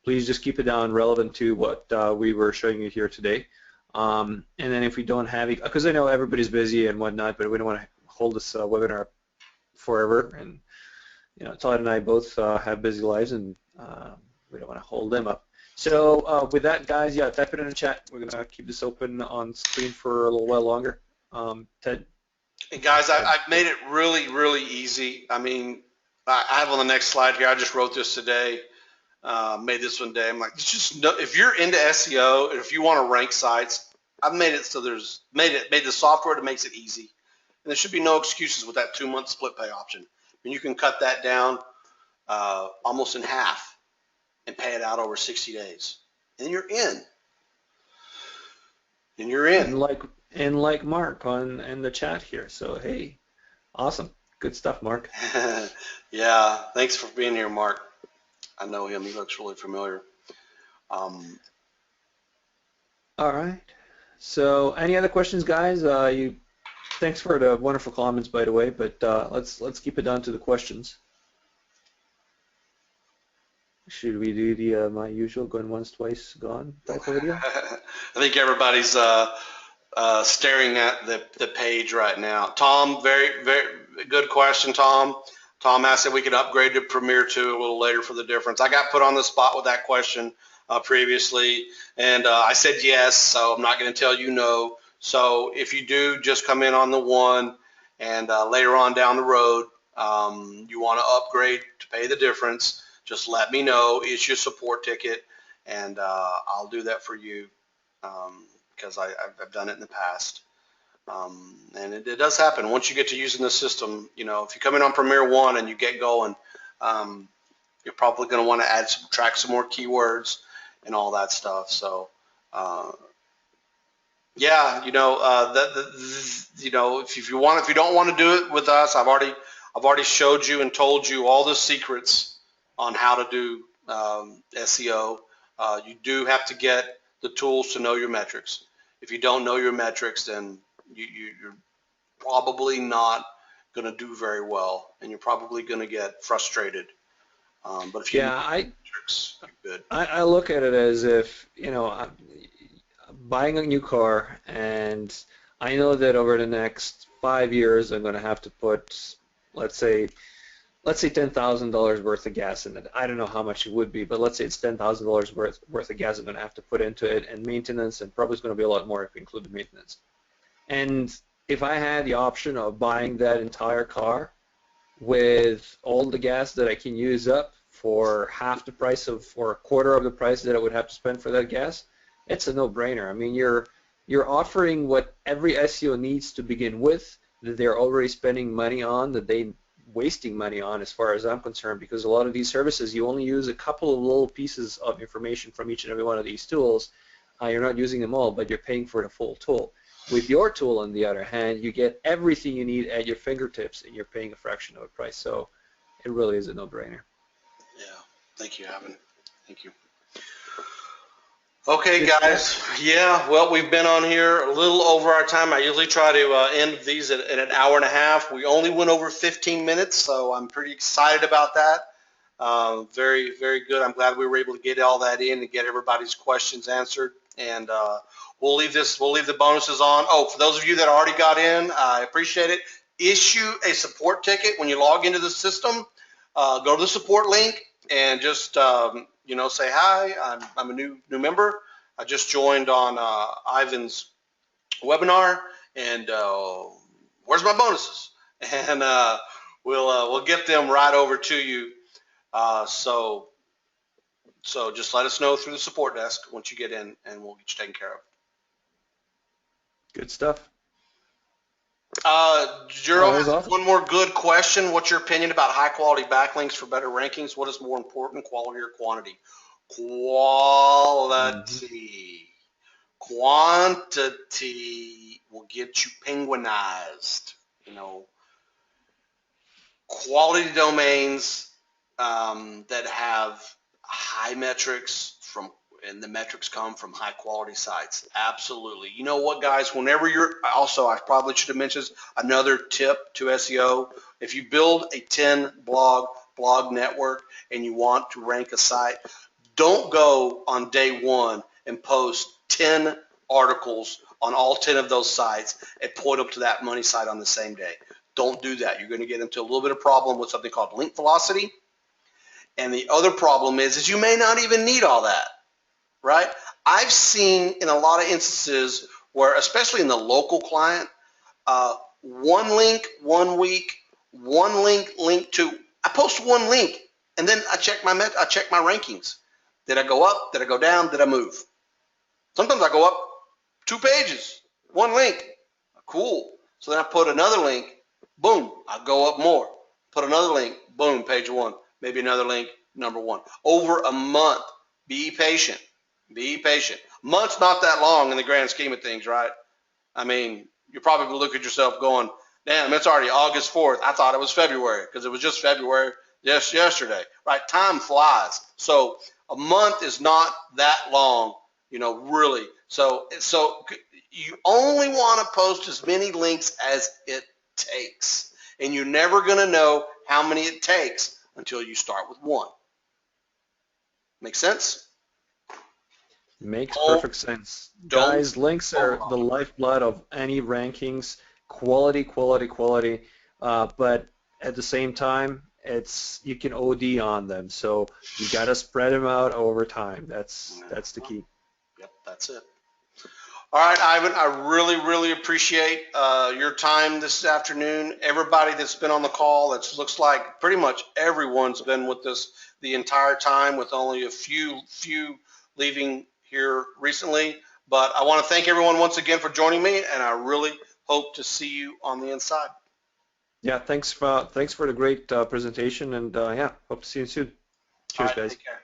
please just keep it down relevant to what we were showing you here today. And then if we don't have it, because I know everybody's busy and whatnot, but we don't want to hold this webinar forever. And Todd and I both have busy lives, and we don't want to hold them up. So with that, guys, yeah, type it in the chat. We're gonna keep this open on screen for a little while longer. Ted. And guys, I've made it really, really easy. I mean, I have on the next slide here. I just wrote this today. Made this one day. I'm like, just if you're into SEO and if you want to rank sites, I've made it so made the software that makes it easy, and there should be no excuses with that 2-month split pay option. And you can cut that down almost in half and pay it out over 60 days, and you're in. And you're in. And like Mark in the chat here. So hey, awesome, good stuff, Mark. Yeah, thanks for being here, Mark. I know him. He looks really familiar. All right. So, any other questions, guys? Thanks for the wonderful comments, by the way. But let's keep it down to the questions. Should we do the my usual going once, twice, gone type of video? I think everybody's staring at the page right now. Tom, very, very good question, Tom. Tom asked if we could upgrade to Premiere 2 a little later for the difference. I got put on the spot with that question previously, and I said yes, so I'm not going to tell you no. So if you do, just come in on the 1, and later on down the road, you want to upgrade to pay the difference, just let me know, issue a support ticket, and I'll do that for you because I've done it in the past. And it does happen once you get to using the system. If you come in on Premiere 1 and you get going, you're probably going to want to subtract some more keywords and all that stuff. So, yeah, if you don't want to do it with us, I've already showed you and told you all the secrets on how to do SEO. You do have to get the tools to know your metrics. If you don't know your metrics, then you're probably not going to do very well, and you're probably going to get frustrated. But if you Yeah, know the tricks, you're good. I look at it as if, I'm buying a new car, and I know that over the next 5 years I'm going to have to put, let's say, $10,000 worth of gas in it. I don't know how much it would be, but let's say it's $10,000 worth of gas I'm going to have to put into it, and maintenance, and probably it's going to be a lot more if we include the maintenance. And if I had the option of buying that entire car with all the gas that I can use up for half the price of, or a quarter of the price that I would have to spend for that gas, it's a no-brainer. I mean, you're offering what every SEO needs to begin with, that they're already spending money on, that they wasting money on as far as I'm concerned, because a lot of these services, you only use a couple of little pieces of information from each and every one of these tools. You're not using them all, but you're paying for the full tool. With your tool, on the other hand, you get everything you need at your fingertips, and you're paying a fraction of the price. So it really is a no-brainer. Yeah. Thank you, Evan. Thank you. Okay, guys. Yeah, well, we've been on here a little over our time. I usually try to end these at an hour and a half. We only went over 15 minutes, so I'm pretty excited about that. Very, very good. I'm glad we were able to get all that in and get everybody's questions answered. And we'll leave the bonuses on. Oh, for those of you that already got in, I appreciate it. Issue a support ticket when you log into the system. Go to the support link and just say hi. I'm a new member. I just joined on Ivan's webinar, and where's my bonuses? And we'll get them right over to you. So just let us know through the support desk once you get in, and we'll get you taken care of. Good stuff. Jero has awesome. one more good question. What's your opinion about high quality backlinks for better rankings? What is more important, quality or quantity? Quality. Quantity will get you penguinized. Quality domains that have high metrics and the metrics come from high quality sites. Absolutely. You know what, guys, whenever I probably should have mentioned another tip to SEO. If you build a 10 blog network and you want to rank a site, don't go on day one and post 10 articles on all 10 of those sites and point them to that money site on the same day. Don't do that. You're going to get into a little bit of problem with something called link velocity. And the other problem is you may not even need all that. Right? I've seen in a lot of instances where, especially in the local client, one link 1 week, one link 2. I post one link, and then I check my rankings. Did I go up? Did I go down? Did I move? Sometimes I go up 2 pages, one link. Cool. So then I put another link. Boom. I go up more. Put another link. Boom. Page 1. Maybe another link. Number 1. Over a month. Be patient. Be patient. Month's not that long in the grand scheme of things, right? I mean, you probably look at yourself going, damn, it's already August 4th. I thought it was February because it was just February yesterday, right? Time flies. So a month is not that long, really. So you only want to post as many links as it takes. And you're never going to know how many it takes until you start with one. Make sense? Makes perfect sense. Guys, links are the lifeblood of any rankings. Quality, quality, quality. But at the same time, you can OD on them. So you got to spread them out over time. That's the key. Yep, that's it. All right, Ivan, I really, really appreciate your time this afternoon. Everybody that's been on the call, it looks like pretty much everyone's been with us the entire time, with only a few leaving here recently. But I want to thank everyone once again for joining me, and I really hope to see you on the inside. Yeah, thanks for the great presentation, and hope to see you soon. Cheers, guys. Take care.